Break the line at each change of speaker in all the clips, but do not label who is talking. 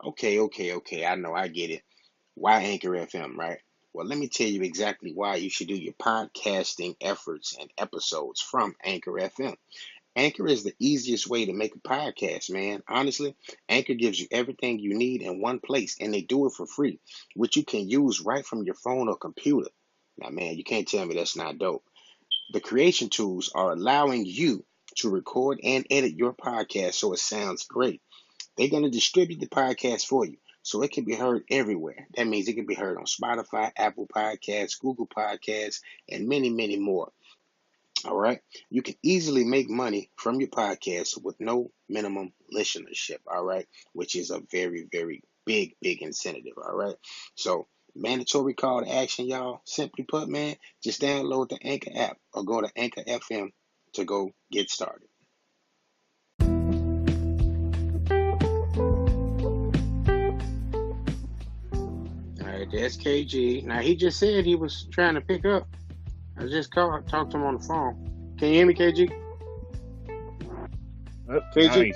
Okay. I know, I get it. Why Anchor FM, right? Well, let me tell you exactly why you should do your podcasting efforts and episodes from Anchor FM. Anchor is the easiest way to make a podcast, man. Honestly, Anchor gives you everything you need in one place, and they do it for free, which you can use right from your phone or computer. Now, man, you can't tell me that's not dope. The creation tools are allowing you to record and edit your podcast so it sounds great. They're going to distribute the podcast for you so it can be heard everywhere. That means it can be heard on Spotify, Apple Podcasts, Google Podcasts, and many, many more. All right. You can easily make money from your podcast with no minimum listenership. All right. Which is a very, very big incentive. All right. So, mandatory call to action, y'all. Simply put, man, just download the Anchor app or go to Anchor FM to go get started. All right. That's KG. Now, he just said he was trying to pick up. I just talked to him on the phone. Can you hear me, KG? KG?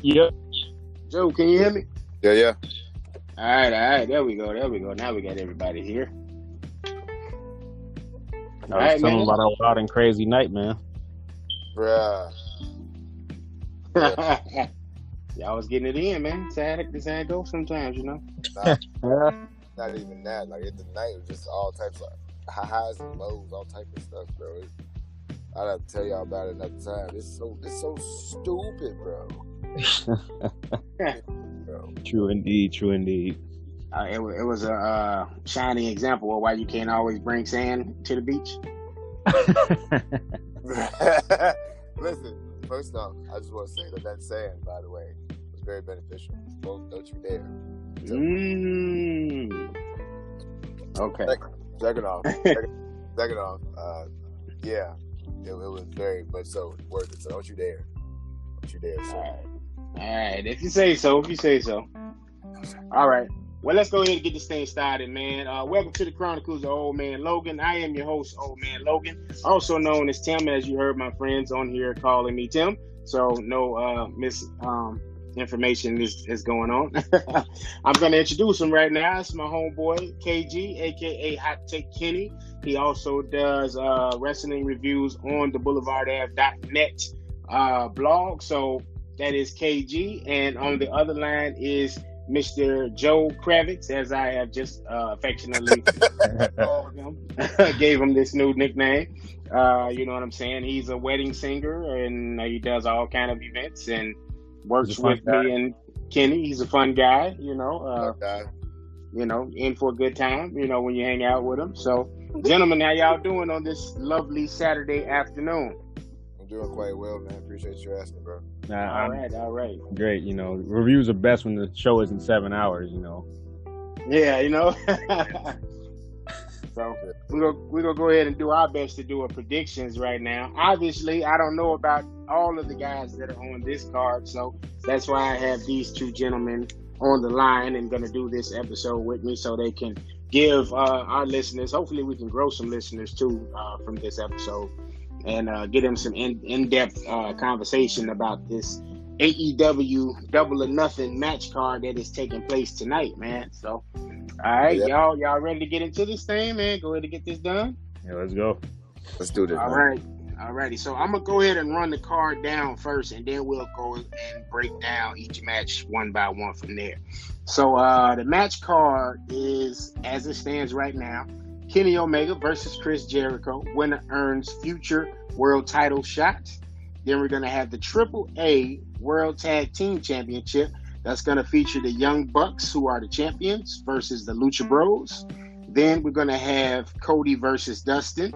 Yep.
Joe, can you hear me?
Yeah.
All right. There we go. Now we got everybody here.
I was telling about a wild and crazy night, man.
Bruh.
Y'all was getting it in, man. This had go sometimes, you know.
Not even that. Like, the night was just all types of highs and lows, all type of stuff, bro. I'd have to tell y'all about it another time. It's so stupid, bro.
True indeed.
It was a shining example of why you can't always bring sand to the beach.
Listen, first off, I just want to say that sand, by the way, was very beneficial. Don't you dare.
Okay.
Second off, yeah, it was very much so worth it. So don't you dare.
All right. If you say so. All right. Well, let's go ahead and get this thing started, man. Welcome to the Chronicles of Old Man Logan. I am your host, Old Man Logan, also known as Tim, as you heard my friends on here calling me Tim. So no misinformation is going on. I'm going to introduce him right now. It's my homeboy, KG, a.k.a. Hot Take Kenny. He also does wrestling reviews on the BoulevardAv.net blog. So that is KG. And on the other line is Mr. Joe Kravitz, as I have just affectionately called him, gave him this new nickname. You know what I'm saying? He's a wedding singer, and he does all kind of events and works with me and Kenny. He's a fun guy, you know. In for a good time, you know, when you hang out with him. So, gentlemen, how y'all doing on this lovely Saturday afternoon?
I'm doing quite well, man. Appreciate you asking, bro.
All right.
Great. You know, reviews are best when the show isn't 7 hours, you know.
Yeah, you know. So we're gonna go ahead and do our best to do a predictions right now. Obviously, I don't know about all of the guys that are on this card, so that's why I have these two gentlemen on the line and gonna do this episode with me, so they can give our listeners. Hopefully, we can grow some listeners too from this episode, and get them some in-depth conversation about this AEW Double or Nothing match card that is taking place tonight, man. So, all right, y'all ready to get into this thing, man? Go ahead and get this done.
Yeah, let's go.
Let's do this.
All right. Alrighty. So I'm gonna go ahead and run the card down first, and then we'll go and break down each match one by one from there. So the match card is, as it stands right now, Kenny Omega versus Chris Jericho. Winner earns future world title shots. Then we're gonna have the AAA World Tag Team Championship. That's going to feature the Young Bucks, who are the champions, versus the Lucha Bros. Then we're going to have Cody versus Dustin.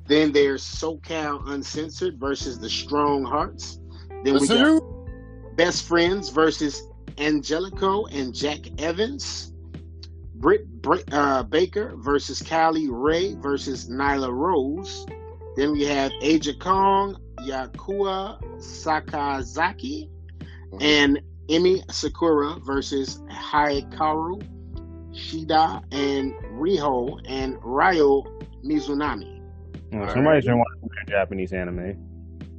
Then there's SoCal Uncensored versus the Strong Hearts. Then we got Best Friends versus Angelico and Jack Evans. Britt Baker versus Kylie Ray versus Nyla Rose. Then we have Aja Kong, Yakua Sakazaki, and Emi Sakura versus Hikaru Shida and Riho and Ryo Mizunami.
Somebody's been watching Japanese anime.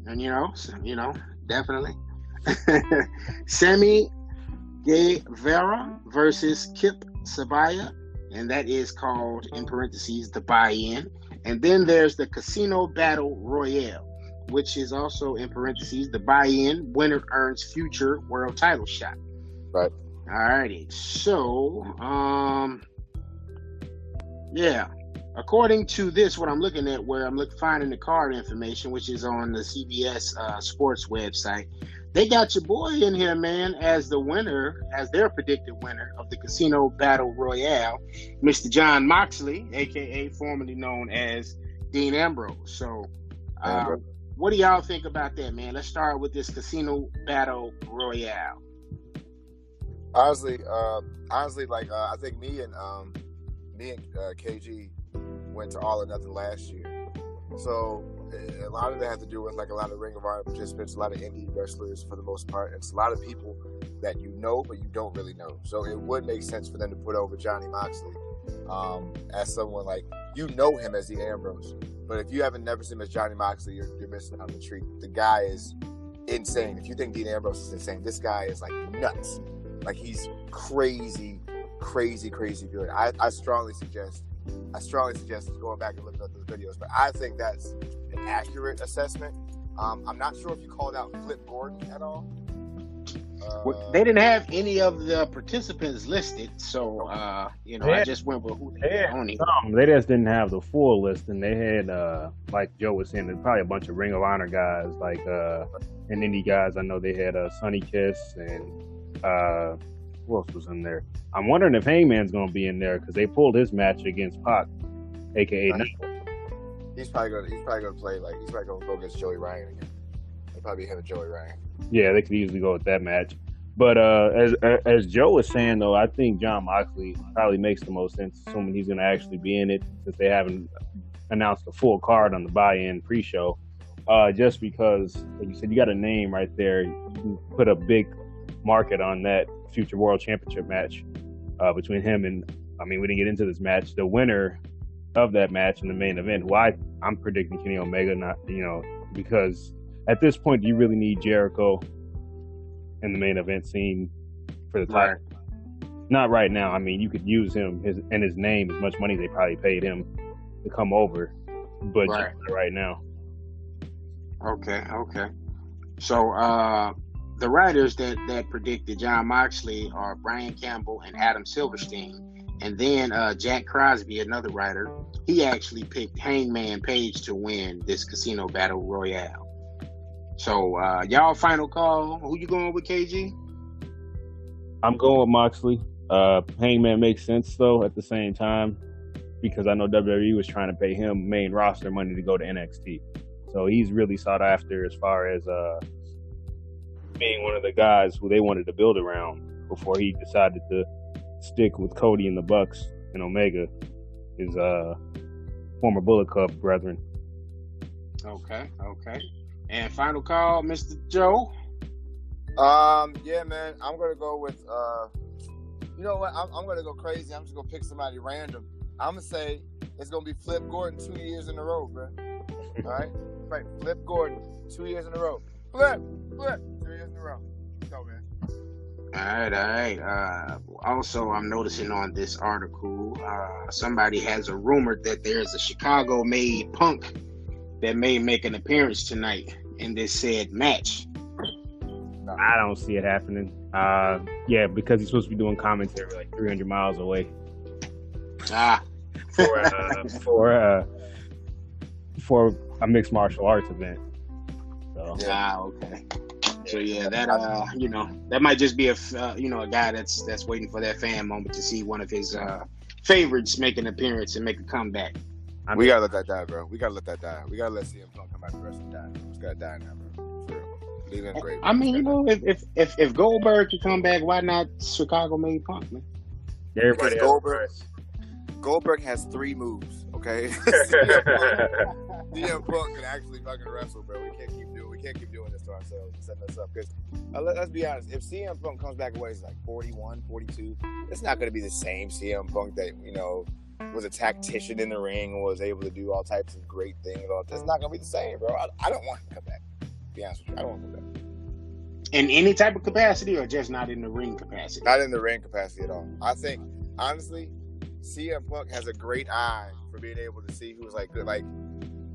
And you know, definitely. Sami Guevara versus Kip Sabaya, and that is called, in parentheses, the buy-in. And then there's the Casino Battle Royale, which is also, in parentheses, the buy-in. Winner earns future world title shot.
Right.
Alrighty. So, yeah. According to this, what I'm looking at, where I'm finding the card information, which is on the CBS Sports website, they got your boy in here, man, as the winner, as their predicted winner of the Casino Battle Royale, Mr. Jon Moxley, a.k.a. formerly known as Dean Ambrose. So, what do y'all think about that, man? Let's start with this Casino Battle Royale.
Honestly, like I think me and KG went to All or Nothing last year, so a lot of that had to do with like a lot of Ring of Honor participants, a lot of indie wrestlers for the most part, and it's a lot of people that you know but you don't really know. So it would make sense for them to put over Johnny Moxley as someone like, you know him as Dean Ambrose, but if you haven't never seen him as Johnny Moxley, you're missing out on the treat. The guy is insane. If you think Dean Ambrose is insane, this guy is like nuts. Like, he's crazy good. I strongly suggest going back and looking at those videos. But I think that's an accurate assessment. I'm not sure if you called out Flip Gordon at all.
They didn't have any of the participants listed, so I just went with who they had on it.
They just didn't have the full list, and they had, like Joe was saying, probably a bunch of Ring of Honor guys, like and indie guys. I know they had Sonny Kiss and who else was in there? I'm wondering if Hangman's going to be in there because they pulled his match against Pac, aka.
He's probably going to play like he's probably going to go against Joey Ryan again. They'll probably hit a Joey Ryan. Yeah,
they could easily go with that match. But as Joe was saying, though, I think Jon Moxley probably makes the most sense, assuming he's going to actually be in it, since they haven't announced the full card on the buy-in pre-show. Just because, like you said, you got a name right there. You can put a big market on that future world championship match between him and, we didn't get into this match, the winner of that match in the main event, who I'm predicting Kenny Omega, not, because at this point, do you really need Jericho in the main event scene for the title? Right. Not right now. You could use him and his name, as much money they probably paid him to come over, but right now.
Okay. So, the writers that predicted Jon Moxley are Brian Campbell and Adam Silverstein. And then Jack Crosby, another writer, he actually picked Hangman Page to win this Casino Battle Royale. So, y'all final call. Who you going with, KG?
I'm going with Moxley. Hangman makes sense, though, at the same time, because I know WWE was trying to pay him main roster money to go to NXT. So he's really sought after as far as being one of the guys who they wanted to build around before he decided to stick with Cody and the Bucks and Omega, his former Bullet Club brethren.
Okay. And final call, Mr. Joe?
Yeah, man, I'm going to go with, you know what, I'm going to go crazy. I'm just going to pick somebody random. I'm going to say it's going to be Flip Gordon 2 years in a row, bro. All right? Right, Flip Gordon 2 years in a row. Flip, 2 years in a row. Let's go, man.
All right. Also, I'm noticing on this article, somebody has a rumor that there's a Chicago-made Punk that may make an appearance tonight in this said match.
I don't see it happening. Because he's supposed to be doing commentary like 300 miles away. For a mixed martial arts event. So.
Okay. So that might just be a guy that's waiting for that fan moment to see one of his favorites make an appearance and make a comeback.
We gotta let that die, bro. We gotta let that die. We gotta let CM Punk come back the rest of the time. It's gotta die now, bro. For real. Leave him great.
If Goldberg can come back, why not Chicago made Punk, man?
Everybody
Goldberg has 3 moves, okay? CM Punk can actually fucking wrestle, bro. We can't keep doing this to ourselves and setting us up. Because let's be honest, if CM Punk comes back away, he's like 41, 42, it's not going to be the same CM Punk that, was a tactician in the ring and was able to do all types of great things. It's not going to be the same, bro. I don't want him to come back. To be honest with you, I don't want him to come back.
In any type of capacity, or just not in the ring capacity?
Not in the ring capacity at all. I think, honestly, CM Punk has a great eye for being able to see who's like good. Like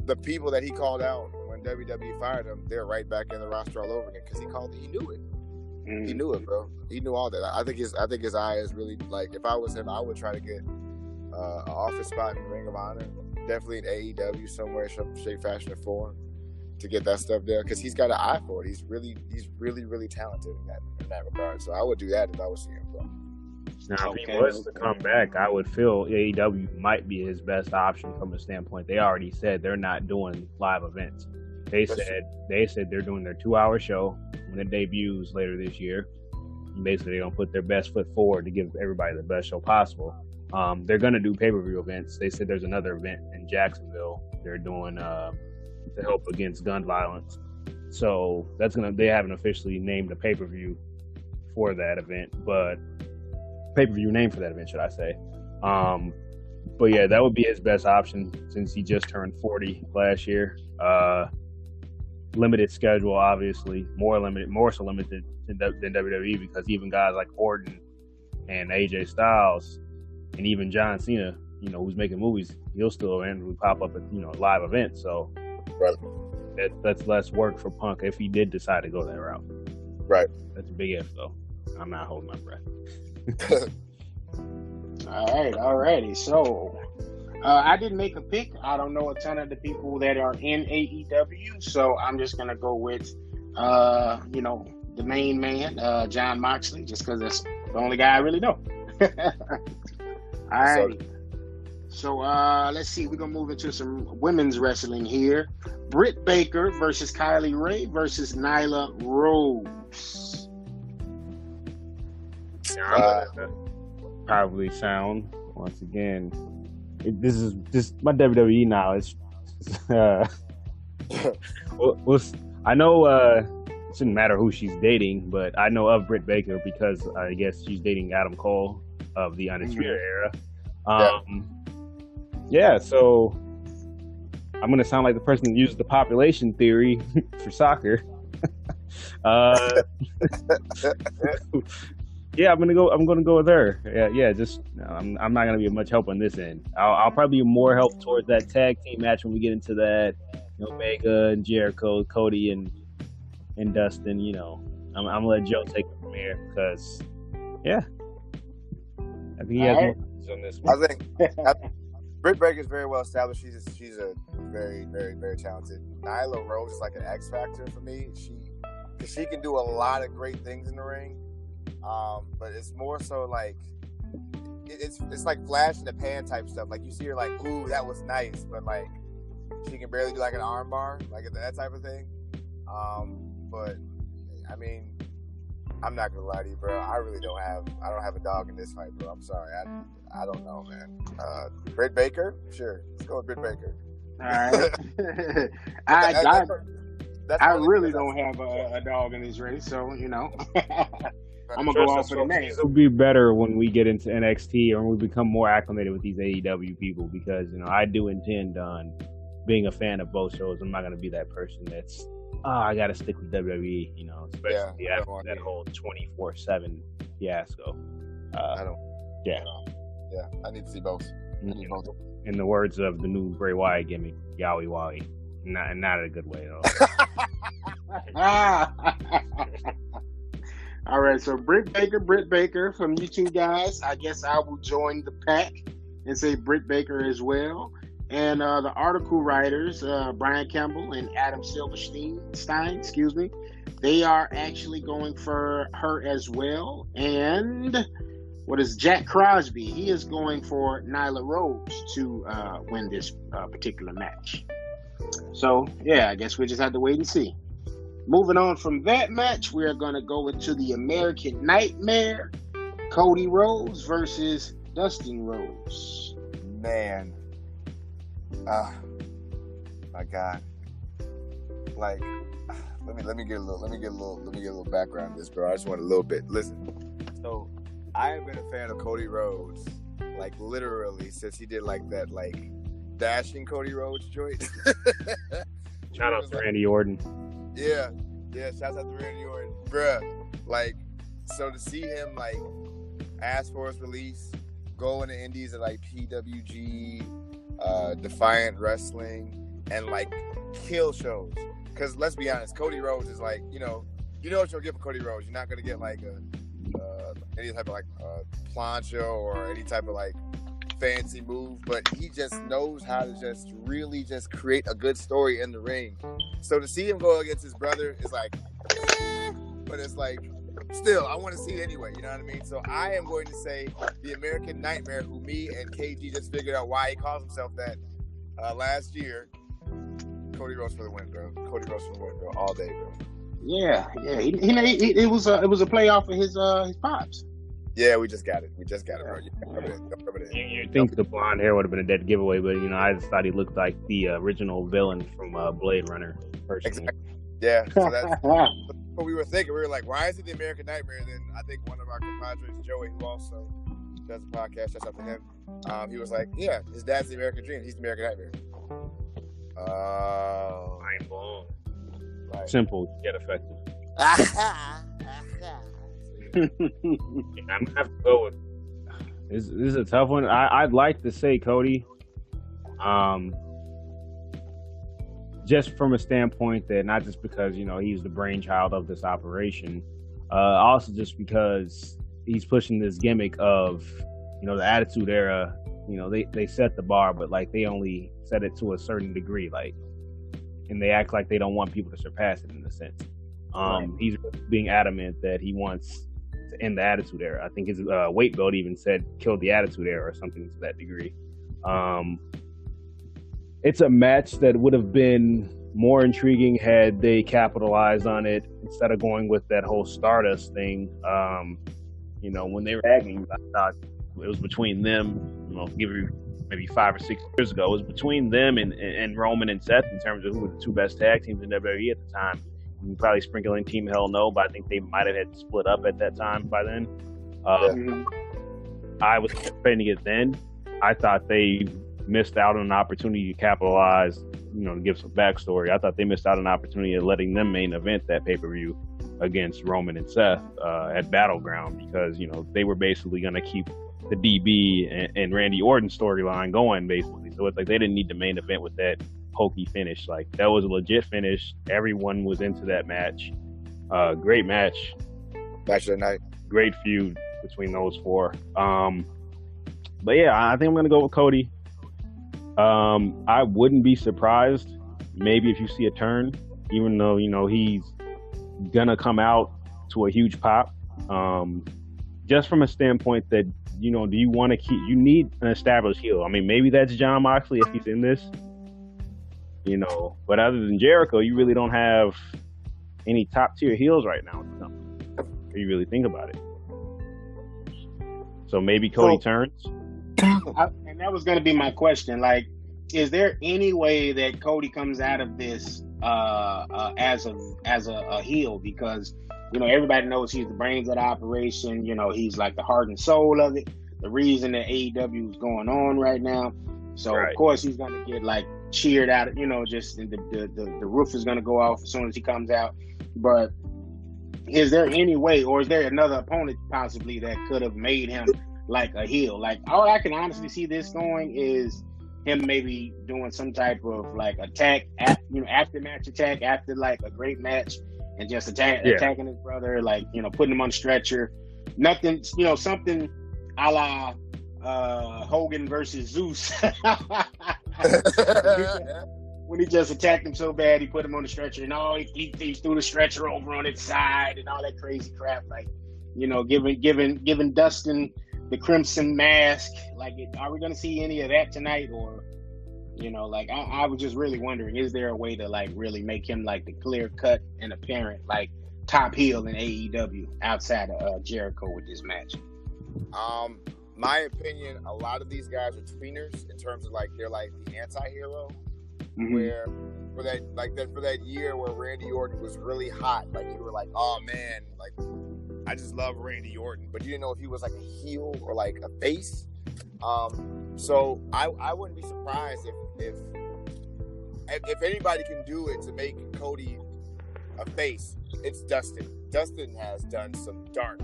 the people that he called out when WWE fired him, they're right back in the roster all over again because he knew it. He knew it, bro. He knew all that. I think his eye is really like. If I was him, I would try to get an office spot in Ring of Honor, definitely in AEW somewhere, shape, fashion, or form, to get that stuff there because he's got an eye for it. He's really talented in that regard. So I would do that if I was CM Punk.
Now, if he was to come back, I would feel AEW might be his best option from a standpoint. They already said they're not doing live events. They said they're doing their 2-hour show when it debuts later this year. And basically, they're gonna put their best foot forward to give everybody the best show possible. They're gonna do pay-per-view events. They said there's another event in Jacksonville they're doing to help against gun violence. So they haven't officially named a pay-per-view for that event, but pay-per-view name for that event, should I say. But yeah, that would be his best option since he just turned 40 last year. Limited schedule, obviously, more so limited than WWE because even guys like Orton and AJ Styles and even John Cena, who's making movies, he'll still randomly pop up at live events. So
right.
That's less work for Punk if he did decide to go that route.
Right.
That's a big if, though. I'm not holding my breath.
All righty. So I didn't make a pick. I don't know a ton of the people that are in AEW, so I'm just gonna go with the main man, Jon Moxley, just because that's the only guy I really know. All right. So let's see. We're gonna move into some women's wrestling here. Britt Baker versus Kylie Ray versus Nyla Rose.
Probably sound once again. This is just my WWE now. It's I know it shouldn't matter who she's dating, but I know of Britt Baker because I guess she's dating Adam Cole of the Undisputed Era. So I'm gonna sound like the person that uses the population theory for soccer. Yeah, I'm gonna go with her. I'm not gonna be much help on this end. I'll probably be more help towards that tag team match when we get into that. Omega and Jericho, Cody and Dustin. I'm gonna let Joe take it from here because, I think he has more on this one.
I think Britt Baker is very well established. She's a very, very, very talented. Nyla Rose is like an X factor for me. She can do a lot of great things in the ring. But it's more so like it's like flash in the pan type stuff. Like you see her like, ooh, that was nice, but like she can barely do like an arm bar, like that type of thing. But I mean, I'm not gonna lie to you, bro. I don't have a dog in this fight, bro. I'm sorry. I don't know, man. Britt Baker, sure. Let's go with Britt Baker.
All right. I really don't have a dog in this race, so I'm gonna go off for the name.
It'll be better when we get into NXT or when we become more acclimated with these AEW people because I do intend on being a fan of both shows. I'm not gonna be that person that's I gotta stick with WWE, especially after that whole 24/7 fiasco.
I don't.
Yeah.
Yeah, I need to see both.
In the words of the new Bray Wyatt gimmick, Yowie Wowie. Not in a good way though.
All right, so Britt Baker from you two guys. I guess I will join the pack and say Britt Baker as well. And the article writers, Brian Campbell and Adam Silverstein, they are actually going for her as well. And what is Jack Crosby? He is going for Nyla Rose to win this particular match. So, I guess we just have to wait and see. Moving on from that match, we are going to go into the American Nightmare, Cody Rhodes versus Dustin Rhodes.
Man, my God, like, let me get a little background on this, bro. I just want a little bit. Listen, so I have been a fan of Cody Rhodes, like literally since he did like that, like dashing Cody Rhodes joint.
Shout out to Randy Orton.
Yeah, shouts out to Randy Orton. bruh, like, so to see him like ask for his release, go into indies at like PWG, Defiant Wrestling, and like kill shows. Because let's be honest, Cody Rhodes is like, you know what you'll get for Cody Rhodes. You're not gonna get like any type of like plancha or any type of like fancy move, but he just knows how to just really just create a good story in the ring. So to see him go against his brother is like, but it's like, still, I want to see it anyway. You know what I mean? So I am going to say the American Nightmare, who me and KG just figured out why he calls himself that last year. Cody Rhodes for the win, bro. Cody Rhodes for the win, bro. All day, bro.
Yeah. It was a playoff for his pops.
Yeah, we just got it, bro.
You think the blonde hair would have been a dead giveaway, but I just thought he looked like the original villain from Blade Runner. Personally.
Exactly. Yeah, so that's what we were thinking. We were like, why is it the American Nightmare? And then I think one of our compadres, Joey, who also does a podcast, shout out to him. He was like, yeah, his dad's the American Dream. He's the American Nightmare.
Mind blown.
Right.
Simple yet effective. I'm gonna have to go with this is a tough one. I'd like to say Cody, just from a standpoint that not just because he's the brainchild of this operation, also just because he's pushing this gimmick of the Attitude Era. They set the bar, but like they only set it to a certain degree, like, and they act like they don't want people to surpass it in a sense. Right. He's being adamant that he wants to end the Attitude Era. I think his weight belt even said "kill the Attitude Era" or something to that degree. It's a match that would have been more intriguing had they capitalized on it instead of going with that whole Stardust thing. When they were tagging, I thought it was between them. Give you maybe 5 or 6 years ago, it was between them and Roman and Seth in terms of who were the two best tag teams in WWE at the time. You can probably sprinkle in Team Hell No, but I think they might have had split up at that time by then. I was expecting it then. I thought they missed out on an opportunity to capitalize, to give some backstory. I thought they missed out on an opportunity of letting them main event that pay-per-view against Roman and Seth at Battleground, because, they were basically going to keep the DB and Randy Orton storyline going, basically. So it's like they didn't need the main event with that hokey finish. Like, that was a legit finish. Everyone was into that match. Great match.
Match of the night.
Great feud between those four. But yeah, I think I'm going to go with Cody. I wouldn't be surprised maybe if you see a turn, even though, he's going to come out to a huge pop. Just from a standpoint that, do you want to you need an established heel. I mean, maybe that's Jon Moxley if he's in this, but other than Jericho, you really don't have any top tier heels right now. If you really think about it. So maybe Cody turns.
And that was going to be my question. Like, is there any way that Cody comes out of this as a heel? Because everybody knows he's the brains of the operation. He's like the heart and soul of it. The reason that AEW is going on right now. So right. Of course he's going to get like cheered out. Just the roof is going to go off as soon as he comes out. But is there any way, or is there another opponent possibly that could have made him like a heel? Like, all I can honestly see this going is him maybe doing some type of like attack, after match attack, after like a great match. And just attacking his brother, like, putting him on a stretcher. Nothing, something a la Hogan versus Zeus. When he just attacked him so bad, he put him on the stretcher, and he threw the stretcher over on its side and all that crazy crap. Like, giving Dustin the Crimson Mask. Like, are we going to see any of that tonight? Or, I was just really wondering, is there a way to like really make him like the clear cut and apparent like top heel in AEW outside of Jericho with this match?
My opinion, a lot of these guys are tweeners in terms of like they're like the anti-hero. Mm-hmm. Where for that year where Randy Orton was really hot, like you were like, oh man, like I just love Randy Orton, but you didn't know if he was like a heel or like a face. So I wouldn't be surprised if anybody can do it to make Cody a face, it's Dustin. Dustin has done some dark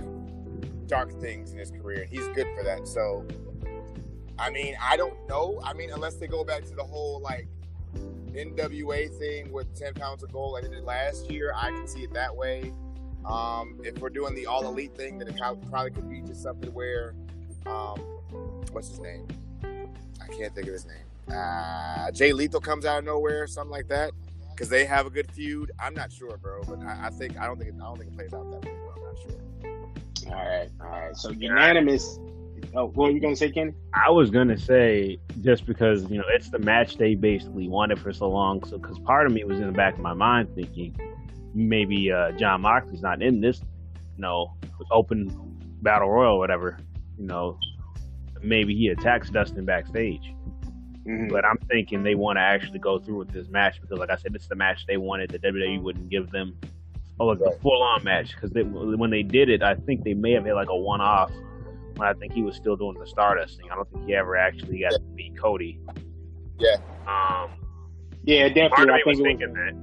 things in his career, and he's good for that. So, I mean, I don't know. I mean, unless they go back to the whole like NWA thing with 10 pounds of gold like they did last year, I can see it that way. If we're doing the all elite thing, then it probably could be just something where, what's his name? I can't think of his name. Jay Lethal comes out of nowhere, something like that, because they have a good feud. I'm not sure, bro, but I don't think it plays out that way. Bro. I'm not sure.
All right. So unanimous. Oh, what were you gonna say, Kenny?
I was gonna say just because it's the match they basically wanted for so long. So because part of me was in the back of my mind thinking maybe John Moxley's not in this, open battle royal or whatever. Maybe he attacks Dustin backstage. Mm-hmm. But I'm thinking they want to actually go through with this match because, like I said, it's the match they wanted. The WWE wouldn't give them a full-on match because when they did it, I think they may have had like a one-off. When I think he was still doing the Stardust thing. I don't think he ever actually got to beat Cody.
Yeah.
Yeah, definitely.
Part of me was thinking that.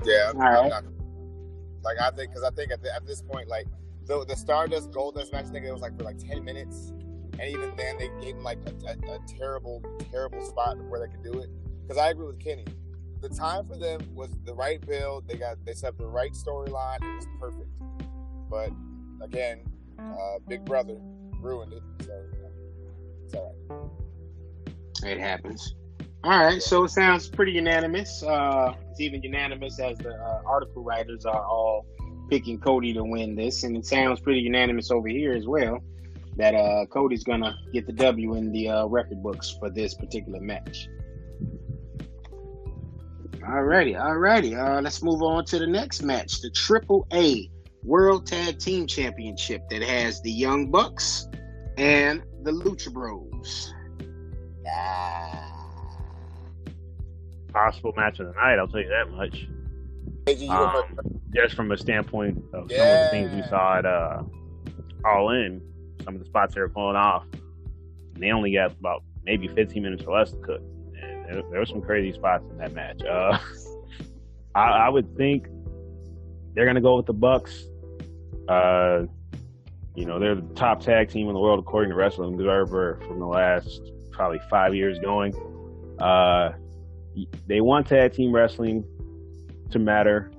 Yeah.
All right.
I think at this point, like the Stardust Goldust match, I think it was like for like 10 minutes, and even then they gave him like a terrible spot where they could do it. Because I agree with Kenny. The time for them was the right build. They set up the right storyline. It was perfect. But again, Big Brother ruined it. So it's all right.
It happens. All right. So it sounds pretty unanimous. It's even unanimous as the article writers are all picking Cody to win this, and it sounds pretty unanimous over here as well that Cody's gonna get the W in the record books for this particular match. Alrighty. Let's move on to the next match, the AAA World Tag Team Championship that has the Young Bucks and the Lucha Bros.
Possible match of the night, I'll tell you that much. Just from a standpoint of some of the things we saw at All In, some of the spots they were pulling off, and they only got about maybe 15 minutes or less to cook. There were some crazy spots in that match. I would think they're going to go with the Bucks. They're the top tag team in the world according to Wrestling Observer from the last probably 5 years going. They want tag team wrestling to matter.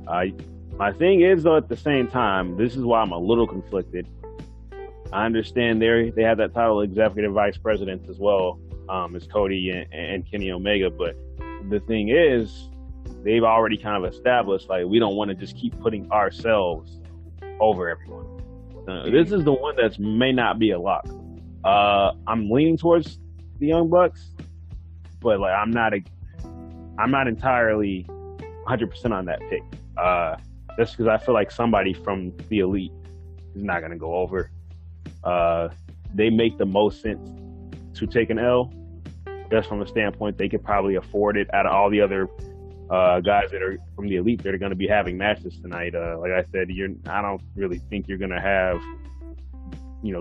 My thing is, though, at the same time, this is why I'm a little conflicted. I understand they have that title, Executive Vice President, as well. As Cody and Kenny Omega, but the thing is, they've already kind of established like we don't want to just keep putting ourselves over everyone. This is the one that may not be a lock. I'm leaning towards the Young Bucks, but like I'm not entirely 100% on that pick. Just because I feel like somebody from the Elite is not going to go over. They make the most sense to take an L. Just from a standpoint, they could probably afford it out of all the other guys that are from the Elite that are going to be having matches tonight. Like I said, I don't really think you're going to have,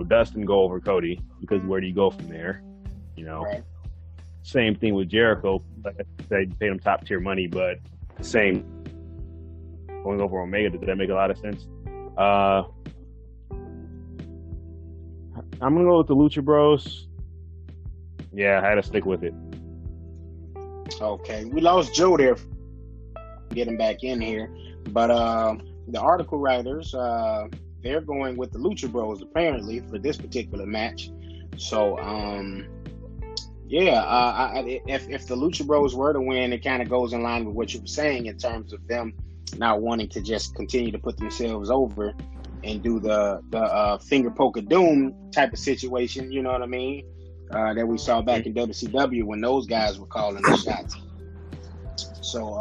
Dustin go over Cody because where do you go from there?
Right.
Same thing with Jericho. Like I said, you paid him top tier money, but same going over Omega. Does that make a lot of sense? I'm going to go with the Lucha Bros. Yeah, I had to stick with it.
Okay, we lost Joe there. Get him back in here, but the article writers they're going with the Lucha Bros apparently for this particular match. So if the Lucha Bros were to win, it kind of goes in line with what you were saying in terms of them not wanting to just continue to put themselves over and do the finger poke of doom type of situation. You know what I mean? That we saw back in WCW when those guys were calling the shots. So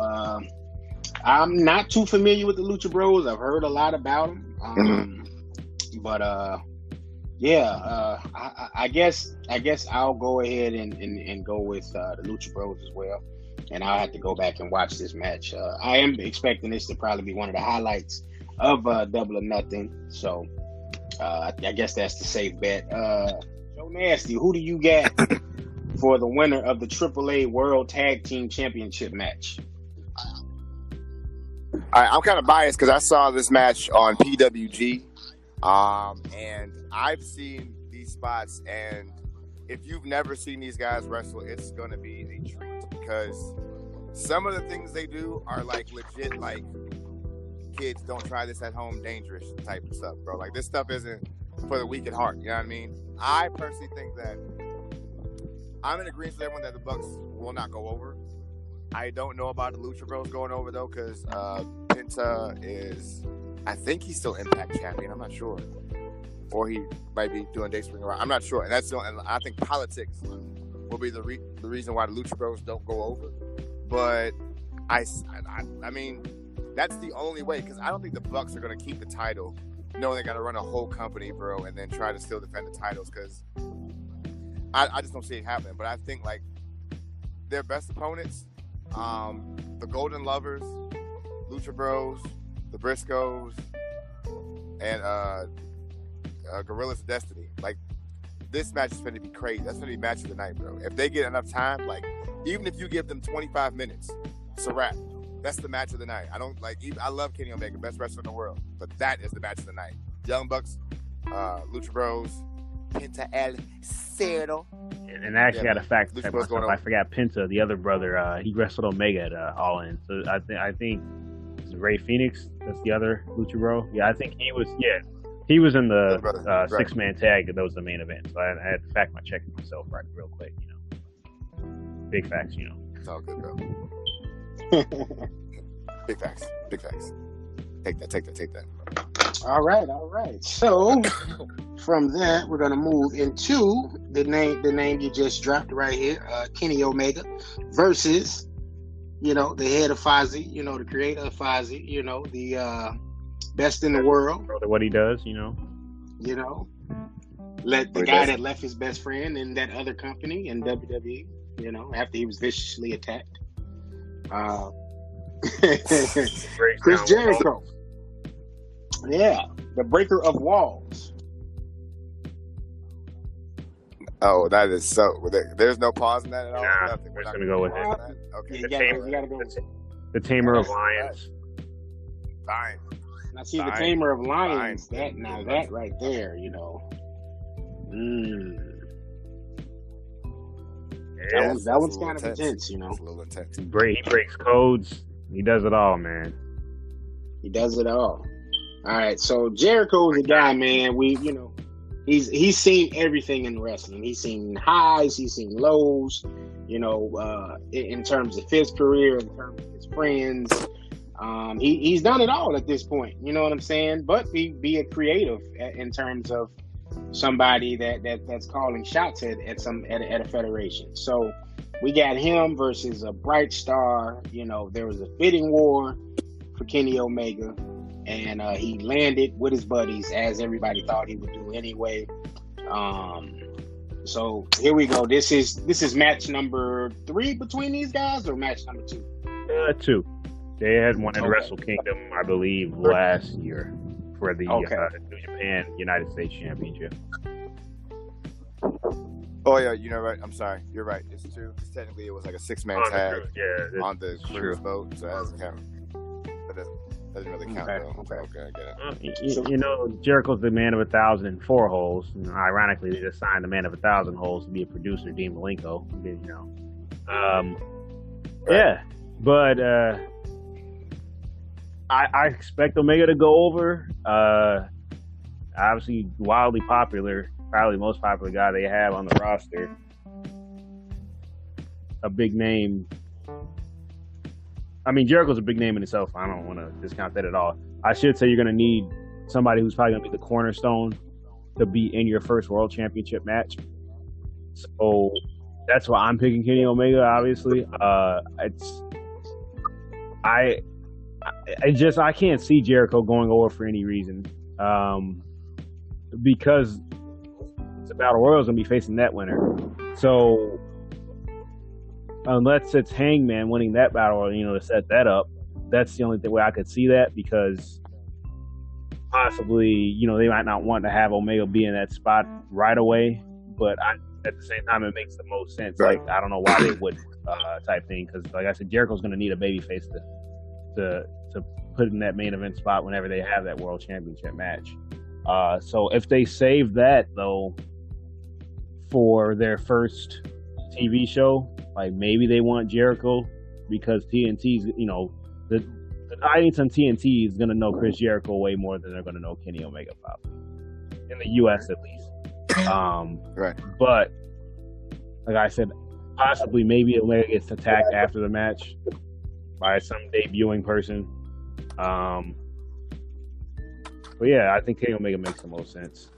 I'm not too familiar with the Lucha Bros. I've heard a lot about them, but I guess I'll go ahead and go with the Lucha Bros as well, and I'll have to go back and watch this match. I am expecting this to probably be one of the highlights of Double or Nothing. So I guess that's the safe bet. Joe Nasty, who do you got for the winner of the AAA World Tag Team Championship match?
All right, I'm kind of biased because I saw this match on PWG, and I've seen these spots. And if you've never seen these guys wrestle, it's going to be a treat because some of the things they do are like legit, like kids don't try this at home, dangerous type of stuff, bro. Like this stuff isn't for the weak at heart. You know what I mean? I personally think that I'm in agreement with everyone that the Bucks will not go over. I don't know about the Lucha Bros going over though, because Penta is, I think he's still Impact champion. I'm not sure, or he might be doing Day Spring around. I'm not sure, and and I think politics will be the reason why the Lucha Bros don't go over. But I mean, that's the only way, because I don't think the Bucks are going to keep the title, knowing they got to run a whole company, bro, and then try to still defend the titles, because I just don't see it happening. But I think like their best opponents. The Golden Lovers, Lucha Bros, the Briscoes, and Gorillas of Destiny. Like, this match is going to be crazy. That's going to be match of the night, bro. If they get enough time, like, even if you give them 25 minutes, it's a wrap. That's the match of the night. I love Kenny Omega, best wrestler in the world, but that is the match of the night. Young Bucks, Lucha Bros, Penta El Cero.
And I actually got a fact check myself. I forgot Penta, the other brother. He wrestled Omega at All In. So I think it's Ray Phoenix. That's the other Lucha Bro. Yeah, I think he was. Yeah, he was in the 6-man tag. That was the main event. So I had to fact check myself real quick. You know, big facts. You know,
it's all good, bro. Big facts. Take that.
All right. So from that, we're gonna move into the name you just dropped right here, Kenny Omega versus, you know, the head of Fozzy, you know, the creator of Fozzy, you know, the best in the world.
What he does, you know,
let the guy that left his best friend in that other company in WWE, you know, after he was viciously attacked. Chris Jericho. Yeah, the breaker of walls.
Oh, that is so. There's no pause in that at all.
Nah,
Nothing.
We're just gonna go with it.
Okay.
Yeah, you gotta go.
The Tamer of Lions.
Fine.
Now, see, the Tamer of Lions. That right there, you know.
Yeah,
that one's kind of intense, you know.
It's a little intense.
He breaks codes. He does it all, man.
He does it all. All right, so Jericho's a guy, man. He's seen everything in wrestling. He's seen highs, he's seen lows. You know, in terms of his career, in terms of his friends, he's done it all at this point. You know what I'm saying? But be a creative in terms of somebody that's calling shots at a federation. So we got him versus a Bright Star. You know, there was a bidding war for Kenny Omega. And he landed with his buddies, as everybody thought he would do anyway. So here we go. This is match number 3 between these guys, or match number 2?
2. They had one in Wrestle Kingdom, I believe, last year for the New Japan United States Championship.
Oh yeah, you know, right. I'm sorry, you're right. It's 2. Technically, it was like a 6-man tag on the cruise boat, so that doesn't count. Doesn't really count. Okay, I get it.
You know, Jericho's the man of 1,004 holes. You know, ironically, they just signed the man of 1,000 holes to be a producer, Dean Malenko. You know, yeah, but I expect Omega to go over. Obviously, wildly popular, probably the most popular guy they have on the roster. A big name. I mean, Jericho's a big name in itself. I don't want to discount that at all. I should say you're going to need somebody who's probably going to be the cornerstone to be in your first World Championship match. So that's why I'm picking Kenny Omega, obviously. I can't see Jericho going over for any reason. Because the Battle Royal is going to be facing that winner. So unless it's Hangman winning that battle, or, you know, to set that up, that's the only way I could see that, because possibly, you know, they might not want to have Omega be in that spot right away, but at the same time, it makes the most sense. Right. Like, I don't know why they would type thing, because like I said, Jericho's going to need a babyface to put in that main event spot whenever they have that World Championship match. So if they save that though for their first TV show, like maybe they want Jericho because TNT's, the audience on TNT is gonna know Chris Jericho way more than they're gonna know Kenny Omega, probably in the U.S. at least.
Right.
But like I said, possibly maybe Omega gets attacked after the match by some debuting person. But yeah, I think Kenny Omega makes the most sense.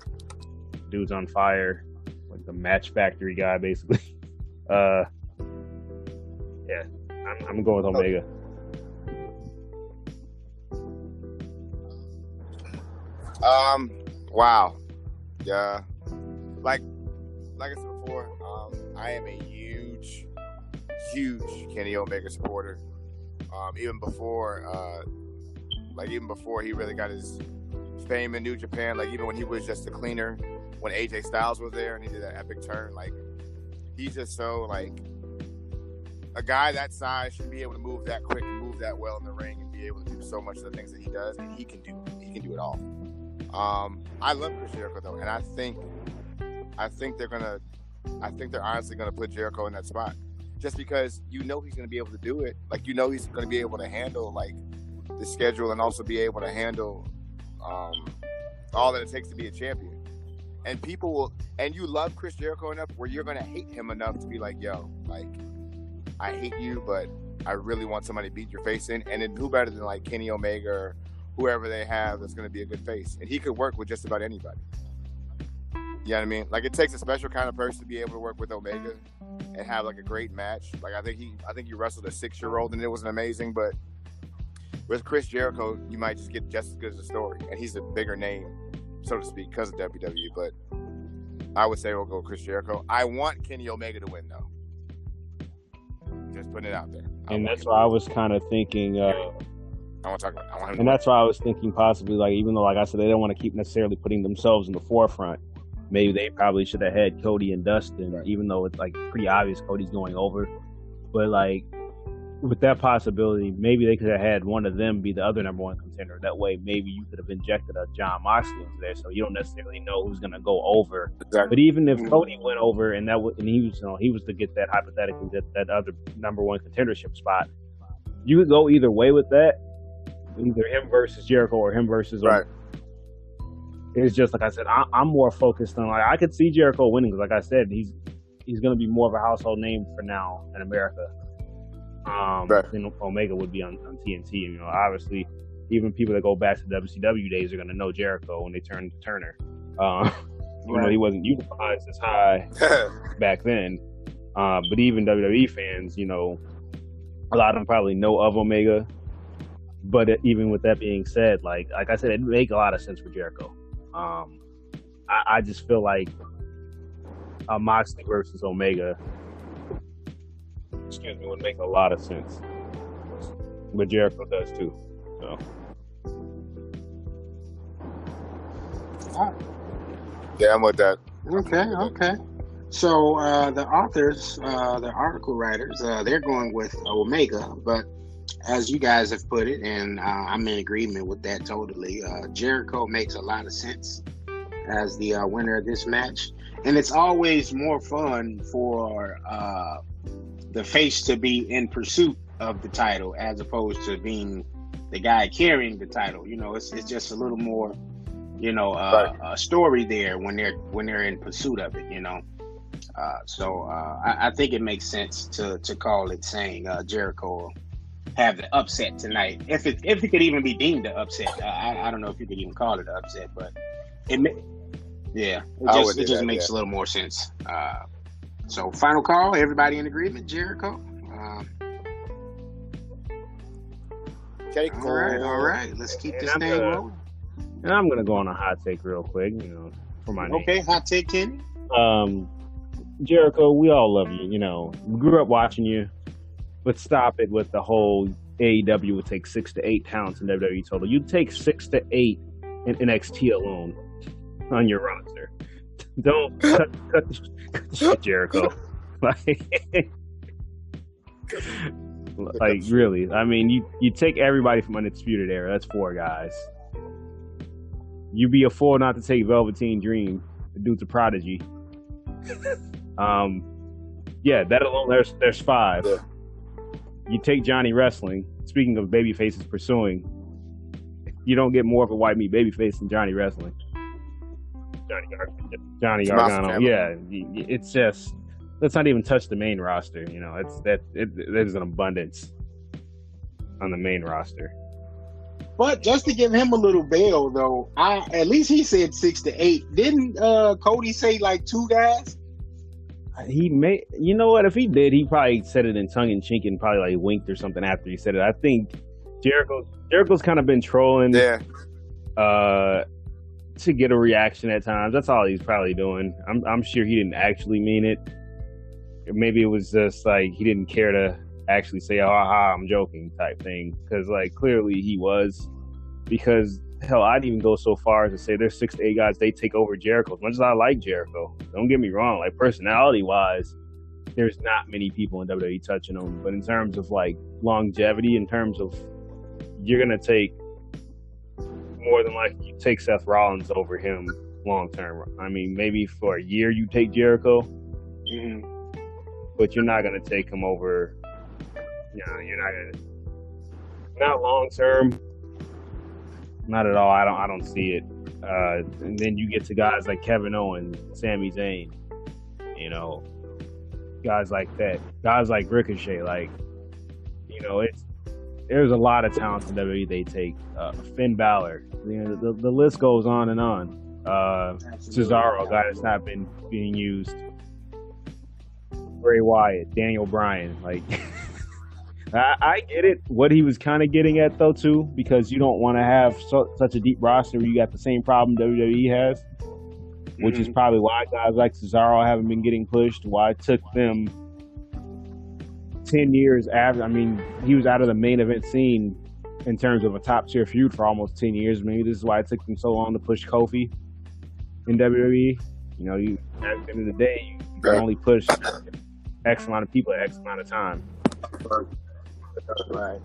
Dude's on fire, like the Match Factory guy, basically. Yeah, I'm going with Omega.
Wow. Yeah. Like I said before, I am a huge Kenny Omega supporter. Even before he really got his fame in New Japan, like even when he was just a cleaner, when AJ Styles was there and he did that epic turn, like he's just so like a guy that size should be able to move that quick and move that well in the ring and be able to do so much of the things that he does, and he can do it all. I love Chris Jericho though, and I think they're honestly gonna put Jericho in that spot, just because he's gonna be able to do it. Like he's gonna be able to handle like the schedule and also be able to handle all that it takes to be a champion. And people will, and you love Chris Jericho enough where you're gonna hate him enough to be like, yo, like I hate you, but I really want somebody to beat your face in. And then who better than like Kenny Omega or whoever they have that's gonna be a good face, and he could work with just about anybody. You know what I mean? Like it takes a special kind of person to be able to work with Omega and have like a great match. Like I think he wrestled a 6-year-old and it was amazing, but with Chris Jericho, you might just get just as good as a story, and he's a bigger name, so to speak, because of WWE. But I would say we'll go with Chris Jericho. I want Kenny Omega to win, though. Just putting it out there.
And that's why I was kind of thinking.
I want to talk about. I want him.
And that's why I was thinking possibly, like, even though, like I said, they don't want to keep necessarily putting themselves in the forefront. Maybe they probably should have had Cody and Dustin, right, even though it's like pretty obvious Cody's going over. But like, with that possibility, maybe they could have had one of them be the other number one contender. That way, maybe you could have injected a Jon Moxley into there, so you don't necessarily know who's going to go over.
Exactly.
But even if Cody went over and he was to get that hypothetically that other number one contendership spot, you could go either way with that, either him versus Jericho or him versus.
Right.
It's just like I said, I'm more focused on, like, I could see Jericho winning because, like I said, he's going to be more of a household name for now in America.
Right.
Then Omega would be on TNT. Obviously, even people that go back to WCW days are going to know Jericho when they turn to Turner. Even though he wasn't utilized as high back then. But even WWE fans, a lot of them probably know of Omega. But even with that being said, like I said, it make a lot of sense for Jericho. I just feel like Moxley versus Omega, would make a lot of sense. But Jericho does too. So.
Yeah, I'm with that.
Okay. So the authors, the article writers, they're going with Omega, but as you guys have put it, and I'm in agreement with that totally, Jericho makes a lot of sense as the winner of this match. And it's always more fun for the face to be in pursuit of the title as opposed to being the guy carrying the title. It's just a little more, a story there when they're in pursuit of it. So I think it makes sense to call it saying Jericho have the upset tonight. If it could even be deemed an upset, I don't know if you could even call it an upset, but it just makes a little more sense. So final call, everybody in agreement, Jericho?
Okay, cool.
All right. Let's keep this thing rolling.
And I'm going to go on a hot take real quick, for my name.
Okay, hot take, Kenny.
Jericho, we all love you, We grew up watching you, but stop it with the whole AEW would take 6 to 8 talents in WWE total. You'd take 6 to 8 in NXT alone on your roster. Don't cut the shit, Jericho. Like, really. I mean, you take everybody from Undisputed Era. That's 4 guys. You'd be a fool not to take Velveteen Dream. The dude's a prodigy. Yeah, that alone, there's 5.
Yeah.
You take Johnny Wrestling. Speaking of babyfaces pursuing, you don't get more of a white meat babyface than Johnny Wrestling. Johnny Gargano. Yeah, it's just, let's not even touch the main roster. You know, there's an abundance on the main roster.
But just to give him a little bail, though, at least he said 6 to 8. Didn't Cody say like 2 guys?
He may, you know what? If he did, he probably said it in tongue in cheek and probably like winked or something after he said it. I think Jericho's kind of been trolling, to get a reaction at times. That's all he's probably doing. I'm sure he didn't actually mean it. Maybe it was just like he didn't care to actually say, "Oh, haha, I'm joking" type thing. Because like clearly he was. Because hell, I'd even go so far as to say there's 6 to 8 guys they take over Jericho. As much as I like Jericho, don't get me wrong. Like personality wise, there's not many people in WWE touching him. But in terms of like longevity, in terms of you're gonna take more than likely you take Seth Rollins over him long term. I mean, maybe for a year you take Jericho, but you're not gonna take him over. You know, you're not gonna. Not long term. Not at all. I don't see it. And then you get to guys like Kevin Owens, Sami Zayn, you know, guys like that, guys like Ricochet. Like, you know, there's a lot of talent in WWE they take. Finn Balor, you know, the list goes on and on. Cesaro, guy that's not been being used. Bray Wyatt, Daniel Bryan, like. I get it, what he was kind of getting at, though, too, because you don't want to have such a deep roster where you got the same problem WWE has, which is probably why guys like Cesaro haven't been getting pushed, why it took them 10 years after. I mean, he was out of the main event scene in terms of a top-tier feud for almost 10 years. Maybe this is why it took them so long to push Kofi in WWE. You know, at the end of the day, you can only push X amount of people at X amount of time.
Right.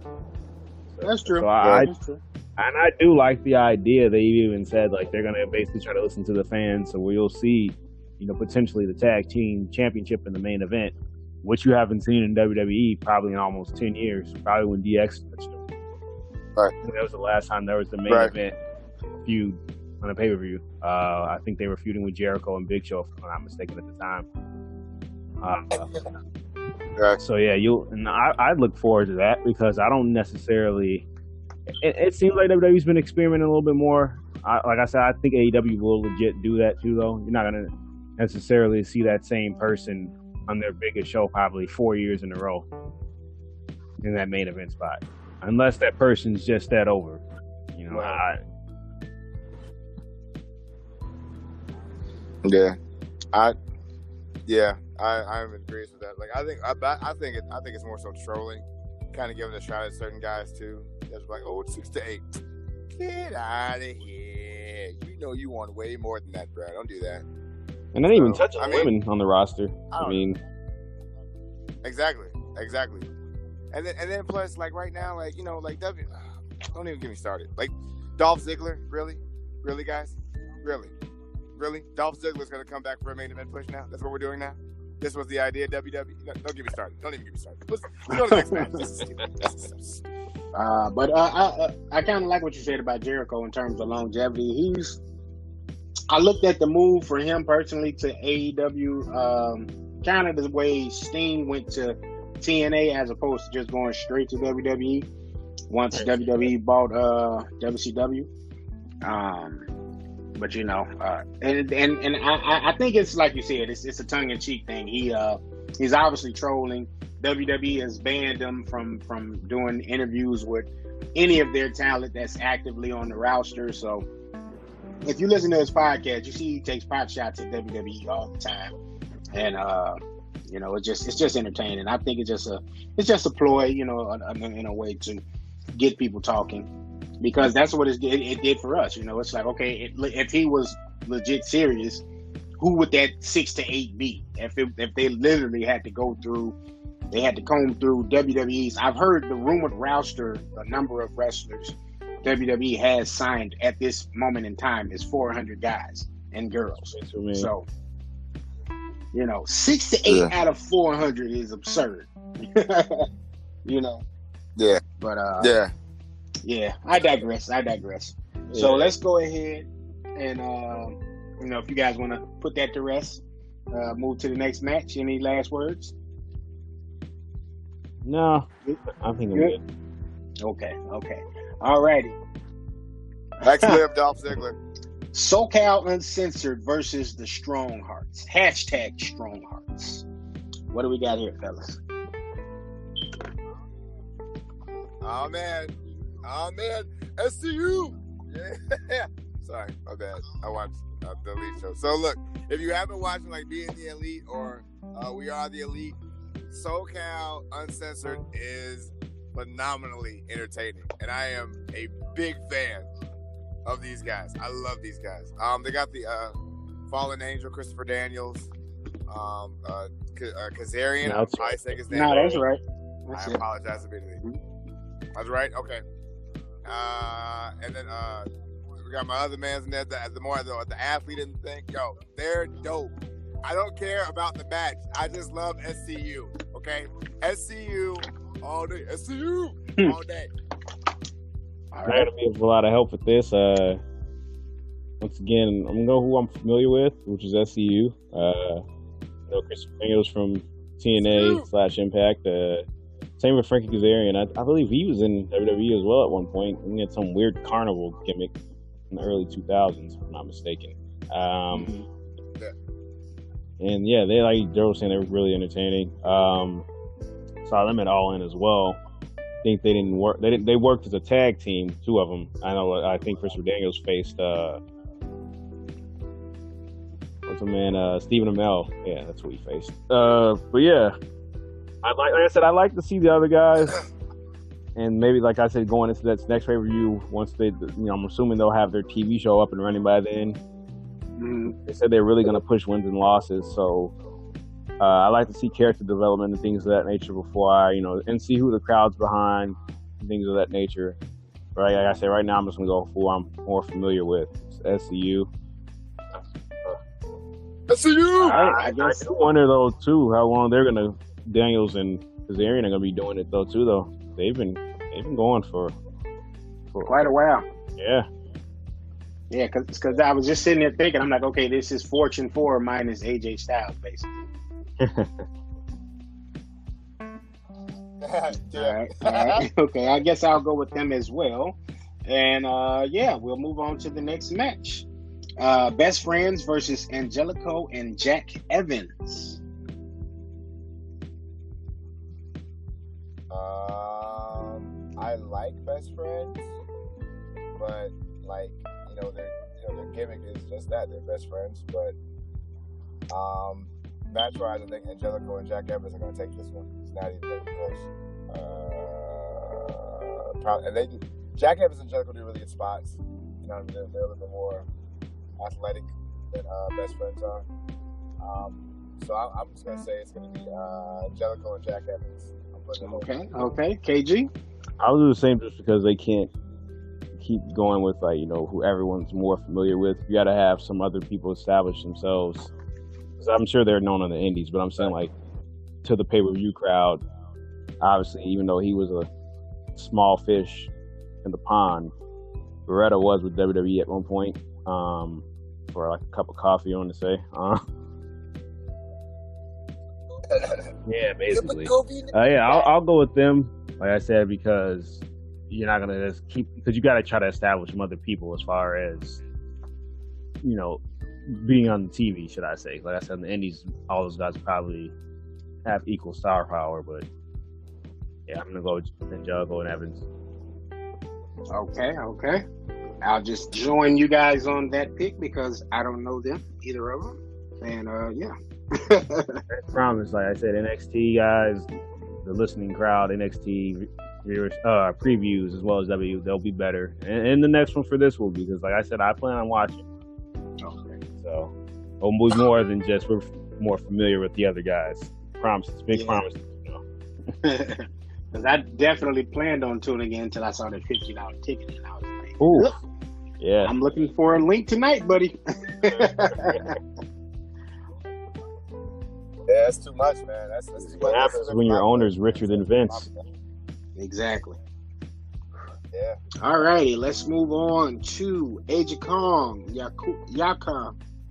That's true.
So
that's true.
And I do like the idea. They even said like they're gonna basically try to listen to the fans, so we'll see, you know, potentially the tag team championship in the main event, which you haven't seen in WWE probably in almost 10 years. Probably when DX touched them.
Right.
I think that was the last time there was the main event feud on a pay-per-view. I think they were feuding with Jericho and Big Show, if I'm not mistaken, at the time. So yeah, I'd look forward to that because I don't necessarily. It seems like WWE's been experimenting a little bit more. Like I said, I think AEW will legit do that too, though. You're not gonna necessarily see that same person on their biggest show probably 4 years in a row in that main event spot, unless that person's just that over. You know,
I'm in agreement with that. Like, I think it's more so trolling, kind of giving a shot at certain guys too. That's like, oh, it's 6 to 8. Get out of here! You know you want way more than that, bro. Don't do that.
And not even touching women on the roster. I mean,
exactly. And then plus, like right now, like, you know, like don't even get me started. Like Dolph Ziggler, really, guys, really. Dolph Ziggler's gonna come back for a main event push now. That's what we're doing now. This was the idea, WWE. No, don't get me started. Don't even get me started. Let's go to the next match. This is stupid.
But I kind of like what you said about Jericho in terms of longevity. I looked at the move for him personally to AEW, kind of the way Sting went to TNA as opposed to just going straight to WWE once WWE bought WCW. But you know, and I think it's like you said, it's a tongue-in-cheek thing. He's obviously trolling. WWE has banned him from doing interviews with any of their talent that's actively on the roster. So if you listen to his podcast, you see he takes pot shots at WWE all the time, and you know, it's just entertaining. I think it's just a ploy, you know, in a way to get people talking. Because that's what it did for us. You know, it's like, okay, if he was legit serious, who would that 6 to 8 be? If they literally had to go through They had to comb through WWE's. I've heard the rumored roster, the number of wrestlers WWE has signed at this moment in time is 400 guys and girls. So, 6 to 8 out of 400 is absurd.
Yeah.
But
yeah.
I digress. So let's go ahead and if you guys want to put that to rest, move to the next match. Any last words?
No, I think I'm good.
Okay. All righty.
Next clip, Dolph Ziggler.
SoCal Uncensored versus the Strong Hearts. # Strong Hearts. What do we got here, fellas?
Oh man, SCU. Yeah. Sorry, my bad. I watched the Elite show. So look, if you haven't watched like Being the Elite or We Are the Elite, SoCal Uncensored is phenomenally entertaining, and I am a big fan of these guys. I love these guys. They got the Fallen Angel, Christopher Daniels, Kazarian.
No,
I say his name.
No, that's right.
I apologize immediately. That's right. Okay. And then we got my other man's in there, the athlete and the thing. Yo, they're dope. I don't care about the match. I just love SCU. Okay, SCU all day. SCU all day.
I'm going to be of a lot of help with this. Once again, I'm going to go who I'm familiar with, which is SCU. Christopher Daniels from TNA/Impact. Same with Frankie Kazarian. I believe he was in WWE as well at one point. He had some weird carnival gimmick in the early 2000s, if I'm not mistaken. And yeah, they, like Joe was saying, they were really entertaining. Saw them at All In as well. I think they didn't work. They worked as a tag team, two of them. I think Christopher Daniels faced what's the man? Stephen Amell. Yeah, that's what he faced. But yeah, like I said, I like to see the other guys, and maybe like I said, going into that next pay-per-view, once they, I'm assuming they'll have their TV show up and running by then. They said they're really going to push wins and losses, so I like to see character development and things of that nature before and see who the crowd's behind, and things of that nature. Right, like I said, right now I'm just going to go for who I'm more familiar with. It's SCU.
SCU.
I guess I wonder though too how long Daniels and Kazarian are going to be doing it though. They've been going for
quite a while.
Yeah.
Yeah, because I was just sitting there thinking, I'm like, okay, this is Fortune 4 minus AJ Styles, basically.
Yeah.
All right. Okay, I guess I'll go with them as well. And we'll move on to the next match. Best Friends versus Angelico and Jack Evans.
I like Best Friends, but their gimmick is just that, they're best friends. But match-wise, I think Angelico and Jack Evans are going to take this one. It's not even close. And Jack Evans and Angelico do really good spots. They're a little bit more athletic than Best Friends are. So I'm just going to say it's going to be Angelico and Jack Evans.
Okay. KG?
I'll do the same just because they can't keep going with who everyone's more familiar with. You got to have some other people establish themselves. Because I'm sure they're known on the indies, but I'm saying to the pay-per-view crowd, obviously, even though he was a small fish in the pond, Beretta was with WWE at one point for a cup of coffee, I want to say. Yeah, basically. I'll go with them, like I said, because you're not gonna just because you got to try to establish some other people as far as being on the TV, should I say? Like I said, in the Indies, all those guys probably have equal star power, but yeah, I'm gonna go with Angelico and Evans.
Okay. I'll just join you guys on that pick because I don't know them, either of them, and
I promise, like I said, NXT guys, the listening crowd, NXT viewers, previews as well as W, they'll be better. And the next one for this will be, because like I said, I plan on watching.
Okay.
So we'll be more than just we're more familiar with the other guys. Promise, it's big promise.
Because I definitely planned on tuning in until I saw the $50 ticket, and I was like,
Ooh,
look,
yeah.
I'm looking for a link tonight, buddy.
Yeah, that's too much, man. That's
What happens when your owner's richer than Vince?
Exactly.
Yeah.
All righty, let's move on to Aja Kong,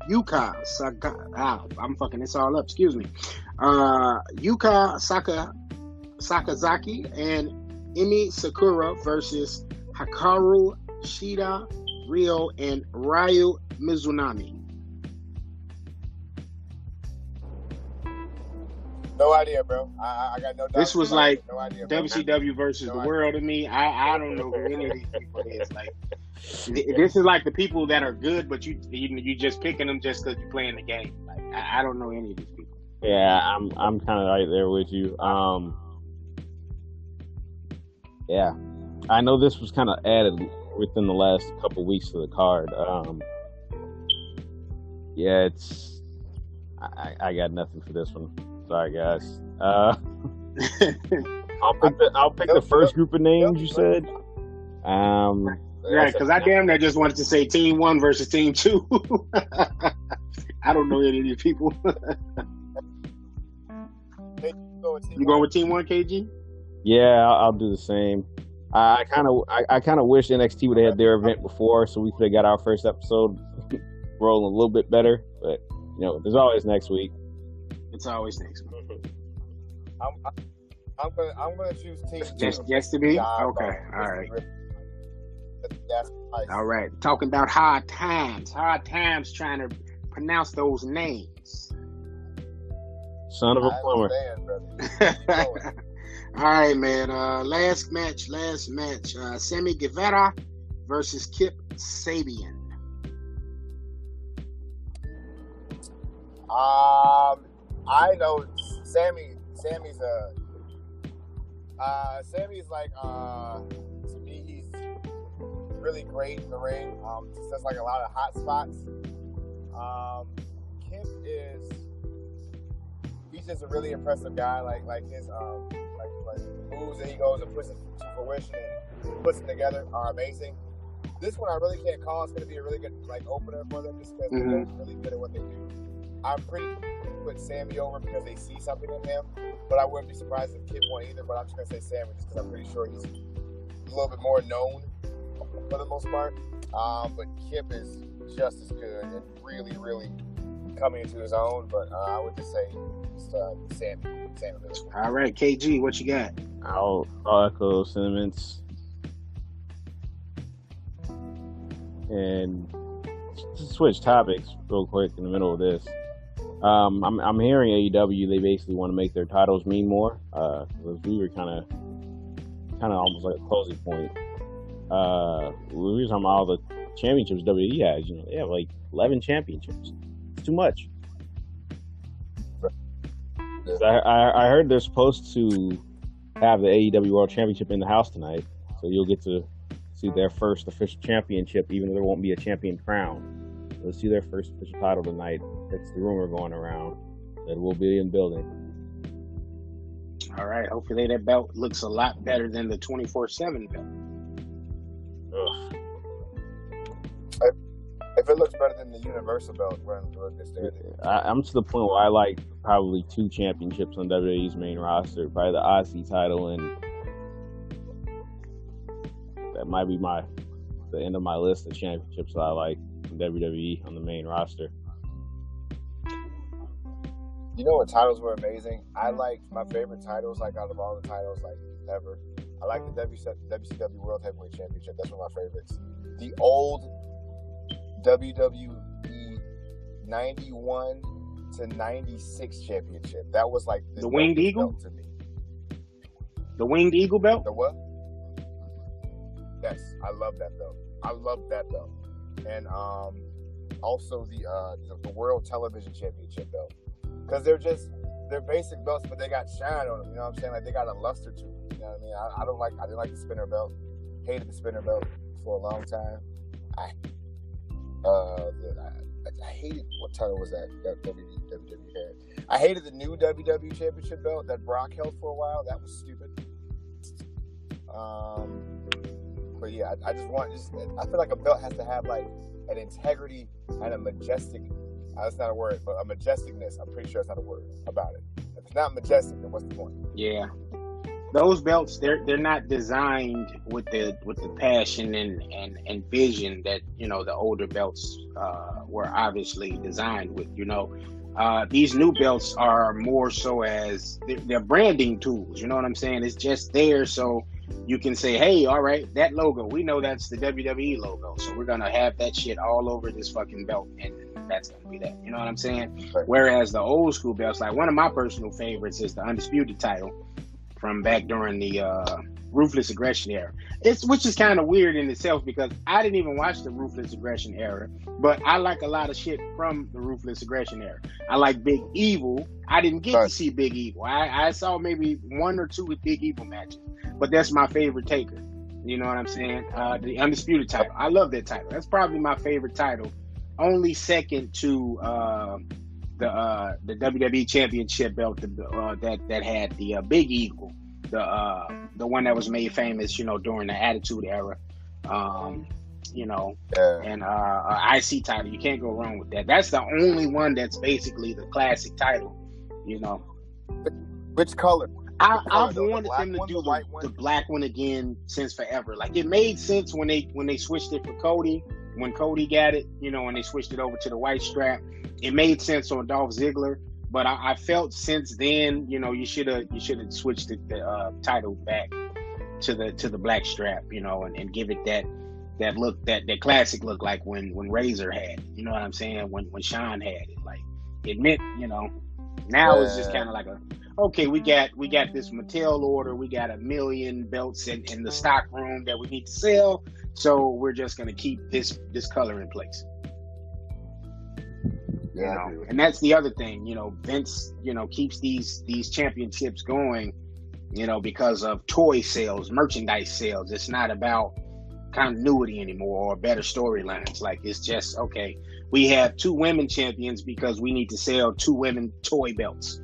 Yuka Saka. I'm fucking this all up. Excuse me. Yuka Sakazaki and Emi Sakura versus Hikaru Shida, Ryo, and Ryu Mizunami.
No idea, bro. I got no doubt.
This was like
no idea,
WCW versus the world to me. I don't know who any of these people is. Like, this is like the people that are good, but you just picking them just because you're playing the game. Like, I don't know any of these people.
Yeah, I'm kind of right there with you. Yeah, I know this was kind of added within the last couple weeks to the card. Yeah, it's I got nothing for this one. Sorry, guys. I'll pick the first group of names you said.
Right, because I damn near just wanted to say Team 1 versus Team 2. I don't know any of these people. You going with Team 1, KG?
Yeah, I'll do the same. I kind of wish NXT would have had their event before, so we could have got our first episode rolling a little bit better. But there's always next week.
It's always next week.
I'm gonna choose Team 2.
Just to be? Okay, all right. All right. Talking about hard times trying to pronounce those names.
Son of a plumber.
All right, man. Last match. Sammy Guevara versus Kip Sabian.
I know Sammy's like to me he's really great in the ring. Just does like a lot of hot spots. Kip he's just a really impressive guy. Like his like moves that he goes and puts it to fruition and puts them together are amazing. This one I really can't call. It's going to be a really good opener for them just because they're really good at what they do. I'm pretty put Sammy over because they see something in him, but I wouldn't be surprised if Kip won either. But I'm just going to say Sammy just because I'm pretty sure he's a little bit more known for the most part. But Kip is just as good and really, really coming into his own. But I would just say Sammy.
All right, KG, what you got?
I'll echo sentiments. And to switch topics real quick in the middle of this. I'm hearing AEW, they basically want to make their titles mean more. We were kind of almost like a closing point. We were talking about all the championships WWE has. They have like 11 championships. It's too much. I heard they're supposed to have the AEW World Championship in the house tonight, so you'll get to see their first official championship, even though there won't be a champion crown. They'll see their first official title tonight. That's the rumor going around that will be in building.
All right. Hopefully that belt looks a lot better than the 24/7 belt.
Ugh.
If it looks better than the Universal belt, we're in good standing.
I'm to the point where I like probably 2 championships on WWE's main roster, probably the Aussie title, and that might be the end of my list of championships that I like from WWE on the main roster.
You know what titles were amazing? I liked my favorite titles, out of all the titles, ever. I like the WCW World Heavyweight Championship. That's one of my favorites. The old WWE 91 to 96 championship. That was like
the Winged Eagle
to me.
The Winged Eagle belt?
The what? Yes, I love that belt. And also the World Television Championship belt. Because they're basic belts, but they got shine on them. You know what I'm saying? Like they got a luster to them. You know what I mean? I didn't like the spinner belt. Hated the spinner belt for a long time. I hated what title was that WWE had. I hated the new WWE Championship belt that Brock held for a while. That was stupid. But yeah, I just want. I feel like a belt has to have like an integrity and a majestic. That's not a word, but a majesticness. I'm pretty sure it's not a word about it. If it's not majestic, then what's the point?
Yeah. Those belts, they're not designed with the passion and vision that, you know, the older belts were obviously designed with. You know, these new belts are more so as they're branding tools. You know what I'm saying? It's just there so you can say, hey, all right, that logo, we know that's the WWE logo, so we're gonna have that shit all over this fucking belt, and that's gonna be that. You know what I'm saying?
Right.
Whereas the old school belts, like one of my personal favorites is the Undisputed title from back during the Ruthless Aggression era. Which is kind of weird in itself because I didn't even watch the Ruthless Aggression era, but I like a lot of shit from the Ruthless Aggression era. I like Big Evil. I didn't get to see Big Evil. I saw maybe one or two Big Evil matches, but that's my favorite Taker. You know what I'm saying? The Undisputed title. I love that title. That's probably my favorite title. Only second to the WWE Championship belt that had the Big Eagle, the one that was made famous, you know, during the Attitude Era, you know, and IC title. You can't go wrong with that. That's the only one that's basically the classic title, you know.
Which color?
I've wanted them to do the black one again since forever. Like it made sense when they switched it for Cody. When Cody got it, you know, when they switched it over to the white strap, it made sense on Dolph Ziggler. But I felt since then, you know, you should have switched the title back to the black strap, you know, and give it that look, that classic look like when Razor had it. You know what I'm saying? When Shawn had it, like it meant, you know. Now it's just kind of like okay, we got this Mattel order, we got 1 million belts in the stock room that we need to sell, so we're just gonna keep this color in place.
Yeah,
you know? And that's the other thing, you know, Vince, you know, keeps these championships going, you know, because of toy sales, merchandise sales. It's not about continuity anymore or better storylines. Like it's just, okay, we have 2 women champions because we need to sell 2 women toy belts.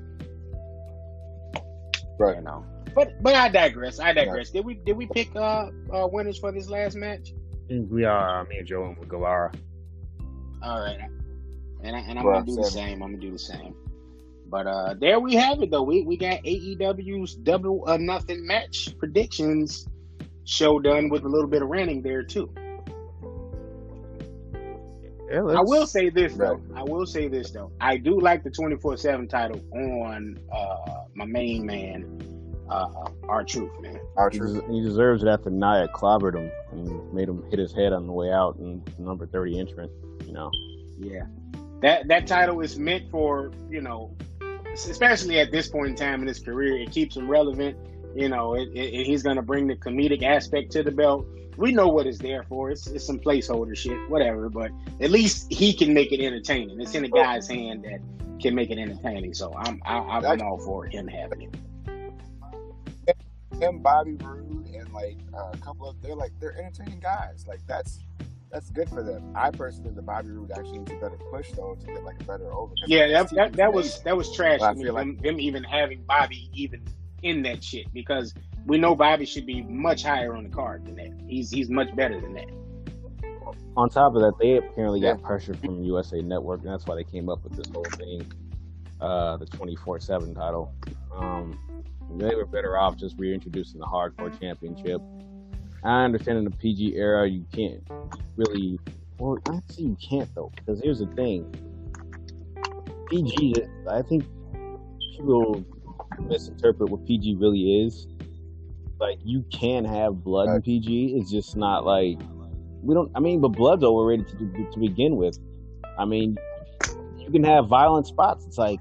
Right.
You know. But I digress.
Right.
Did we pick winners for this last match?
We are, me and Joe and Galara.
All right. And I'm gonna do the same. I'm gonna do the same. But there we have it though. We got AEW's Double or Nothing match predictions show done with a little bit of ranting there too.
Yeah,
I will say this though. I do like the 24/7 title on my main man, R-Truth, man.
R-Truth.
He deserves it after Nia clobbered him and made him hit his head on the way out in the number 30 entrant, you know.
Yeah. That title is meant for, you know, especially at this point in time in his career, it keeps him relevant. You know, he's going to bring the comedic aspect to the belt. We know what it's there for. It's some placeholder shit, whatever. But at least he can make it entertaining. It's in a guy's hand that can make it entertaining. So I'm all for him having it.
Him, Bobby Roode, and like a couple of they're entertaining guys. Like that's good for them. I personally think the Bobby Roode actually needs a better push though to get like a better over.
Yeah, that was trash to me.
Like
them even having Bobby even in that shit, because we know Bobby should be much higher on the card than that. He's much better than that.
On top of that, they apparently got pressure from USA Network, and that's why they came up with this whole thing, the 24/7 title. They were better off just reintroducing the Hardcore Championship. I understand in the PG era you can't really. Well, actually you can't though, because here's the thing. PG, I think people misinterpret what PG really is. Like, you can have blood in PG. It's just not like we don't. I mean, but blood's overrated to begin with. I mean, you can have violent spots. It's like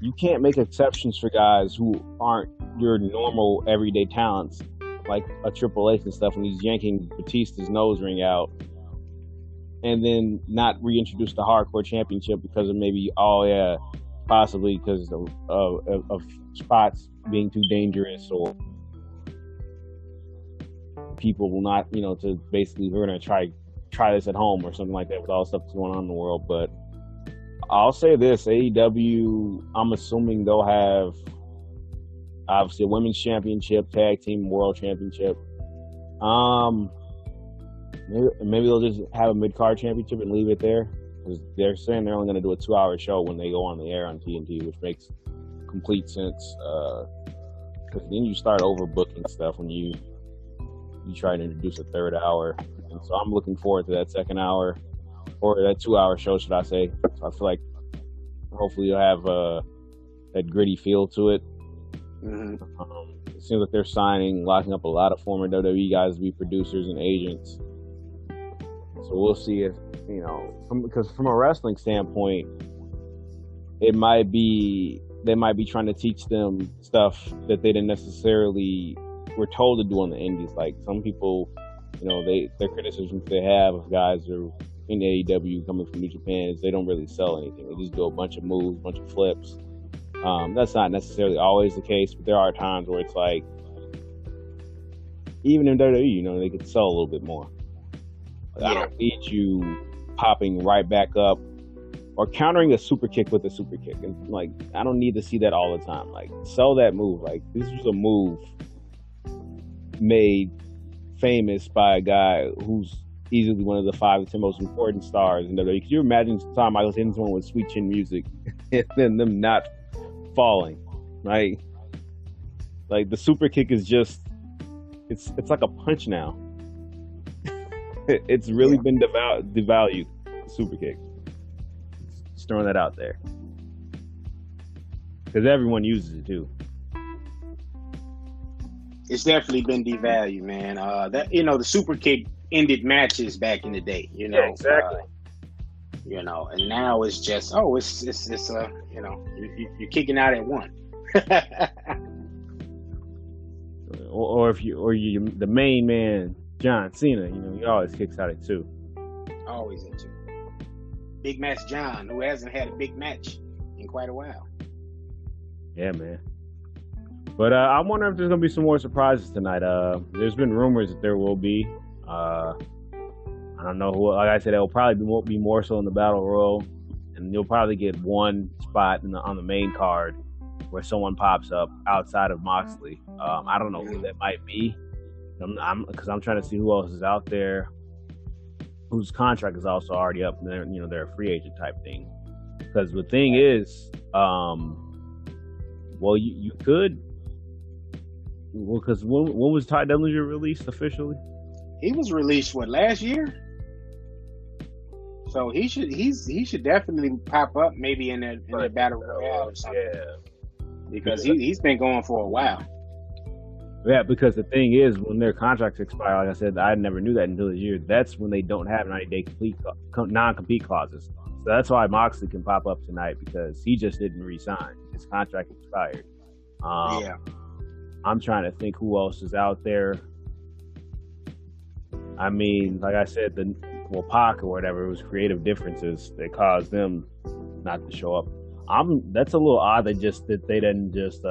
you can't make exceptions for guys who aren't your normal everyday talents, like a Triple H and stuff. When he's yanking Batista's nose ring out, and then not reintroduce the Hardcore Championship because of maybe possibly because of spots being too dangerous, or people will not, to basically we're going to try try this at home or something like that with all the stuff that's going on in the world. But I'll say this: AEW, I'm assuming they'll have obviously a women's championship, tag team world championship. Maybe they'll just have a mid-card championship and leave it there, because they're saying they're only going to do a 2-hour show when they go on the air on TNT, which makes complete sense. Because then you start overbooking stuff when you try to introduce a third hour. And so I'm looking forward to that second hour, or that 2-hour show, should I say. So I feel like hopefully you'll have that gritty feel to it.
Mm-hmm.
It seems like they're locking up a lot of former WWE guys to be producers and agents. So we'll see if, because from a wrestling standpoint, they might be trying to teach them stuff that they didn't necessarily were told to do on the indies. Like some people, their criticisms they have of guys who are in AEW coming from New Japan is they don't really sell anything. They just do a bunch of moves, a bunch of flips. That's not necessarily always the case, but there are times where it's like, even in WWE, they could sell a little bit more. Like, I don't need you popping right back up or countering a super kick with a super kick. And like, I don't need to see that all the time. Like, sell that move. Like, this was a move made famous by a guy who's easily one of the 5 to 10 most important stars in WWE. Could you imagine Shawn Michaels hitting someone with sweet chin music and then them not falling, right? Like, the super kick is just, it's like a punch now. It's really been devalued, super kick. Just throwing that out there. Because everyone uses it too.
It's definitely been devalued, man. The super kick ended matches back in the day,
Yeah, exactly.
And now it's just, you're kicking out at one.
or you the main man, John Cena, he always kicks out at 2.
Always at 2. Big Match John, who hasn't had a big match in quite a while.
Yeah, man. But I wonder if there's going to be some more surprises tonight. There's been rumors that there will be. I don't know who. Like I said, it'll probably be more so in the Battle Royal, and you'll probably get one spot on the main card where someone pops up outside of Moxley. I don't know who that might be. Because I'm trying to see who else is out there whose contract is also already up. They're a free agent type thing. Because the thing is, you could. Well, because when was Ty Dillinger released officially?
He was released last year? So he should definitely pop up maybe in that Battle Royale or something. Yeah. Because he's been going for a while.
Yeah, because the thing is, when their contracts expire, like I said, I never knew that until this year. That's when they don't have 90-day non-compete clauses. So that's why Moxley can pop up tonight, because he just didn't re-sign. His contract expired. I'm trying to think who else is out there. I mean, like I said, Pac or whatever, it was creative differences that caused them not to show up. That's a little odd that they didn't just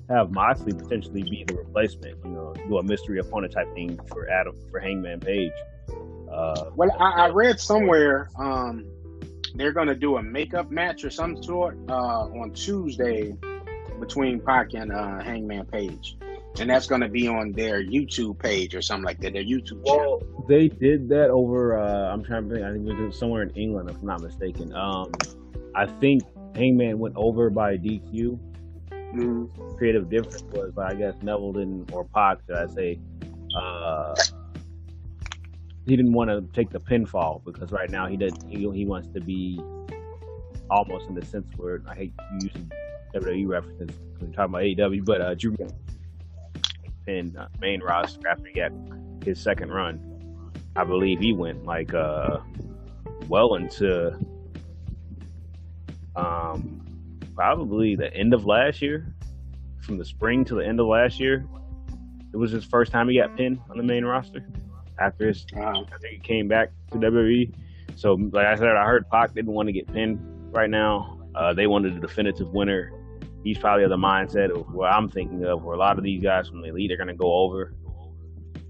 have Moxley potentially be the replacement, do a mystery opponent type thing for Hangman Page.
I read somewhere they're going to do a makeup match or some sort on Tuesday between Pac and Hangman Page. And that's going to be on their YouTube page or something like that, their YouTube channel.
Well, they did that over, I'm trying to think, I think it was somewhere in England, if I'm not mistaken. I think Hangman went over by DQ. Mm-hmm. Creative difference was, I guess, Neville didn't, or Pac, should I say, he didn't want to take the pinfall, because right now he wants to be almost in the sense where, I hate using WWE references when we're talking about AEW, but Drew in main roster after he got his second run. I believe he went well into probably the end of last year, from the spring to the end of last year. It was his first time he got pinned on the main roster after he came back to WWE. So, like I said, I heard Pac didn't want to get pinned right now. They wanted a definitive winner. He's probably of the mindset of what I'm thinking of, where a lot of these guys from the elite are going to go over.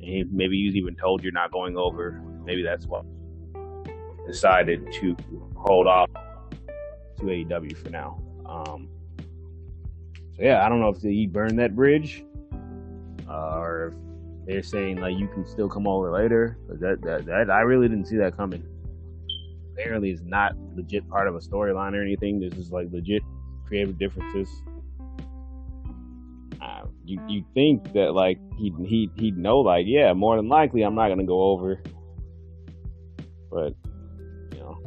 And maybe he's even told you're not going over. maybe that's why I decided to hold off to AEW for now. So yeah, I don't know if he burned that bridge, or if they're saying like you can still come over later. But that I really didn't see that coming. Apparently, it's not legit part of a storyline or anything. This is like legit creative differences. You think that like he'd know, like, yeah, more than likely I'm not gonna go over, but you know,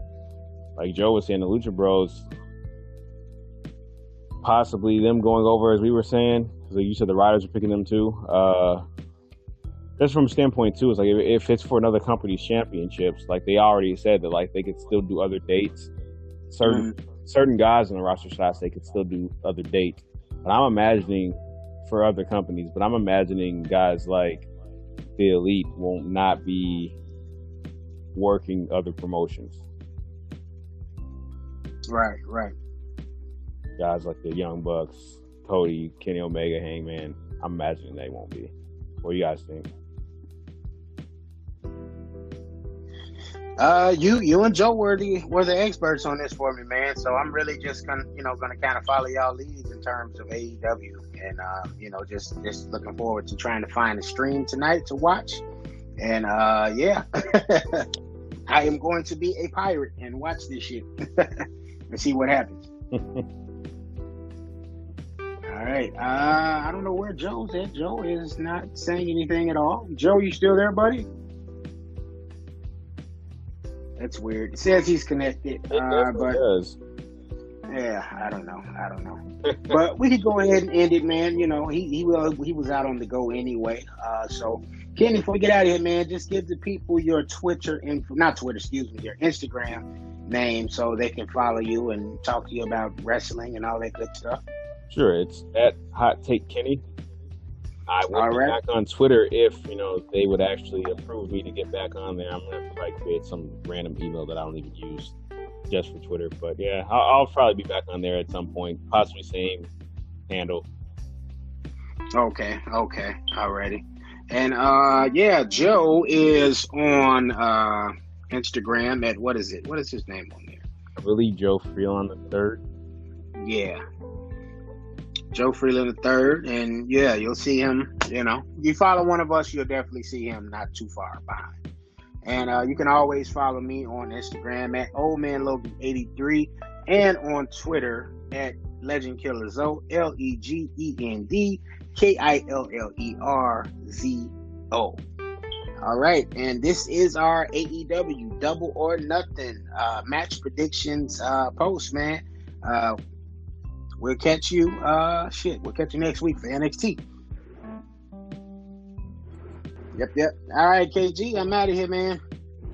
like Joe was saying, the Lucha Bros, possibly them going over, as we were saying, because like you said, the riders are picking them too. Just from a standpoint too, it's like if it's for another company's championships, like they already said that like they could still do other dates. Certain guys in the roster slots, they could still do other dates. But I'm imagining for other companies, but I'm imagining guys like the Elite won't not be working other promotions.
Right.
Guys like the Young Bucks, Cody, Kenny Omega, Hangman, I'm imagining they won't be. What do you guys think?
You and Joe were the experts on this for me, man. So I'm really just gonna kind of follow y'all leads in terms of AEW, and just looking forward to trying to find a stream tonight to watch. And yeah, I am going to be a pirate and watch this shit and see what happens. All right. I don't know where Joe's at. Joe is not saying anything at all. Joe, you still there, buddy? That's weird. It says he's connected, but
does.
Yeah, I don't know. But we could go ahead and end it, man. You know, he was out on the go anyway. So Kenny, before we get out of here, man, just give the people your your Instagram name so they can follow you and talk to you about wrestling and all that good stuff.
Sure, it's at Hot Take Kenny. I will be back on Twitter if, they would actually approve me to get back on there. I'm going to have to probably create some random email that I don't even use just for Twitter. But yeah, I'll probably be back on there at some point, possibly same handle.
Okay. Alrighty. And Joe is on Instagram at, what is it? What is his name on there?
Willie Joe Freeland III.
Yeah. Joe Freeland III, and yeah, you'll see him. You follow one of us, you'll definitely see him not too far behind. And you can always follow me on Instagram at oldmanlogan83 and on Twitter at legendkillerzo, LEGENDKILLERZO. All right, and this is our AEW Double or Nothing match predictions post, man. We'll catch you. We'll catch you next week for NXT. Yep. All right, KG, I'm out of here, man.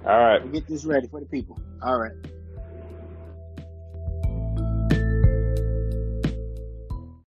All right.
We'll get this ready for the people. All right.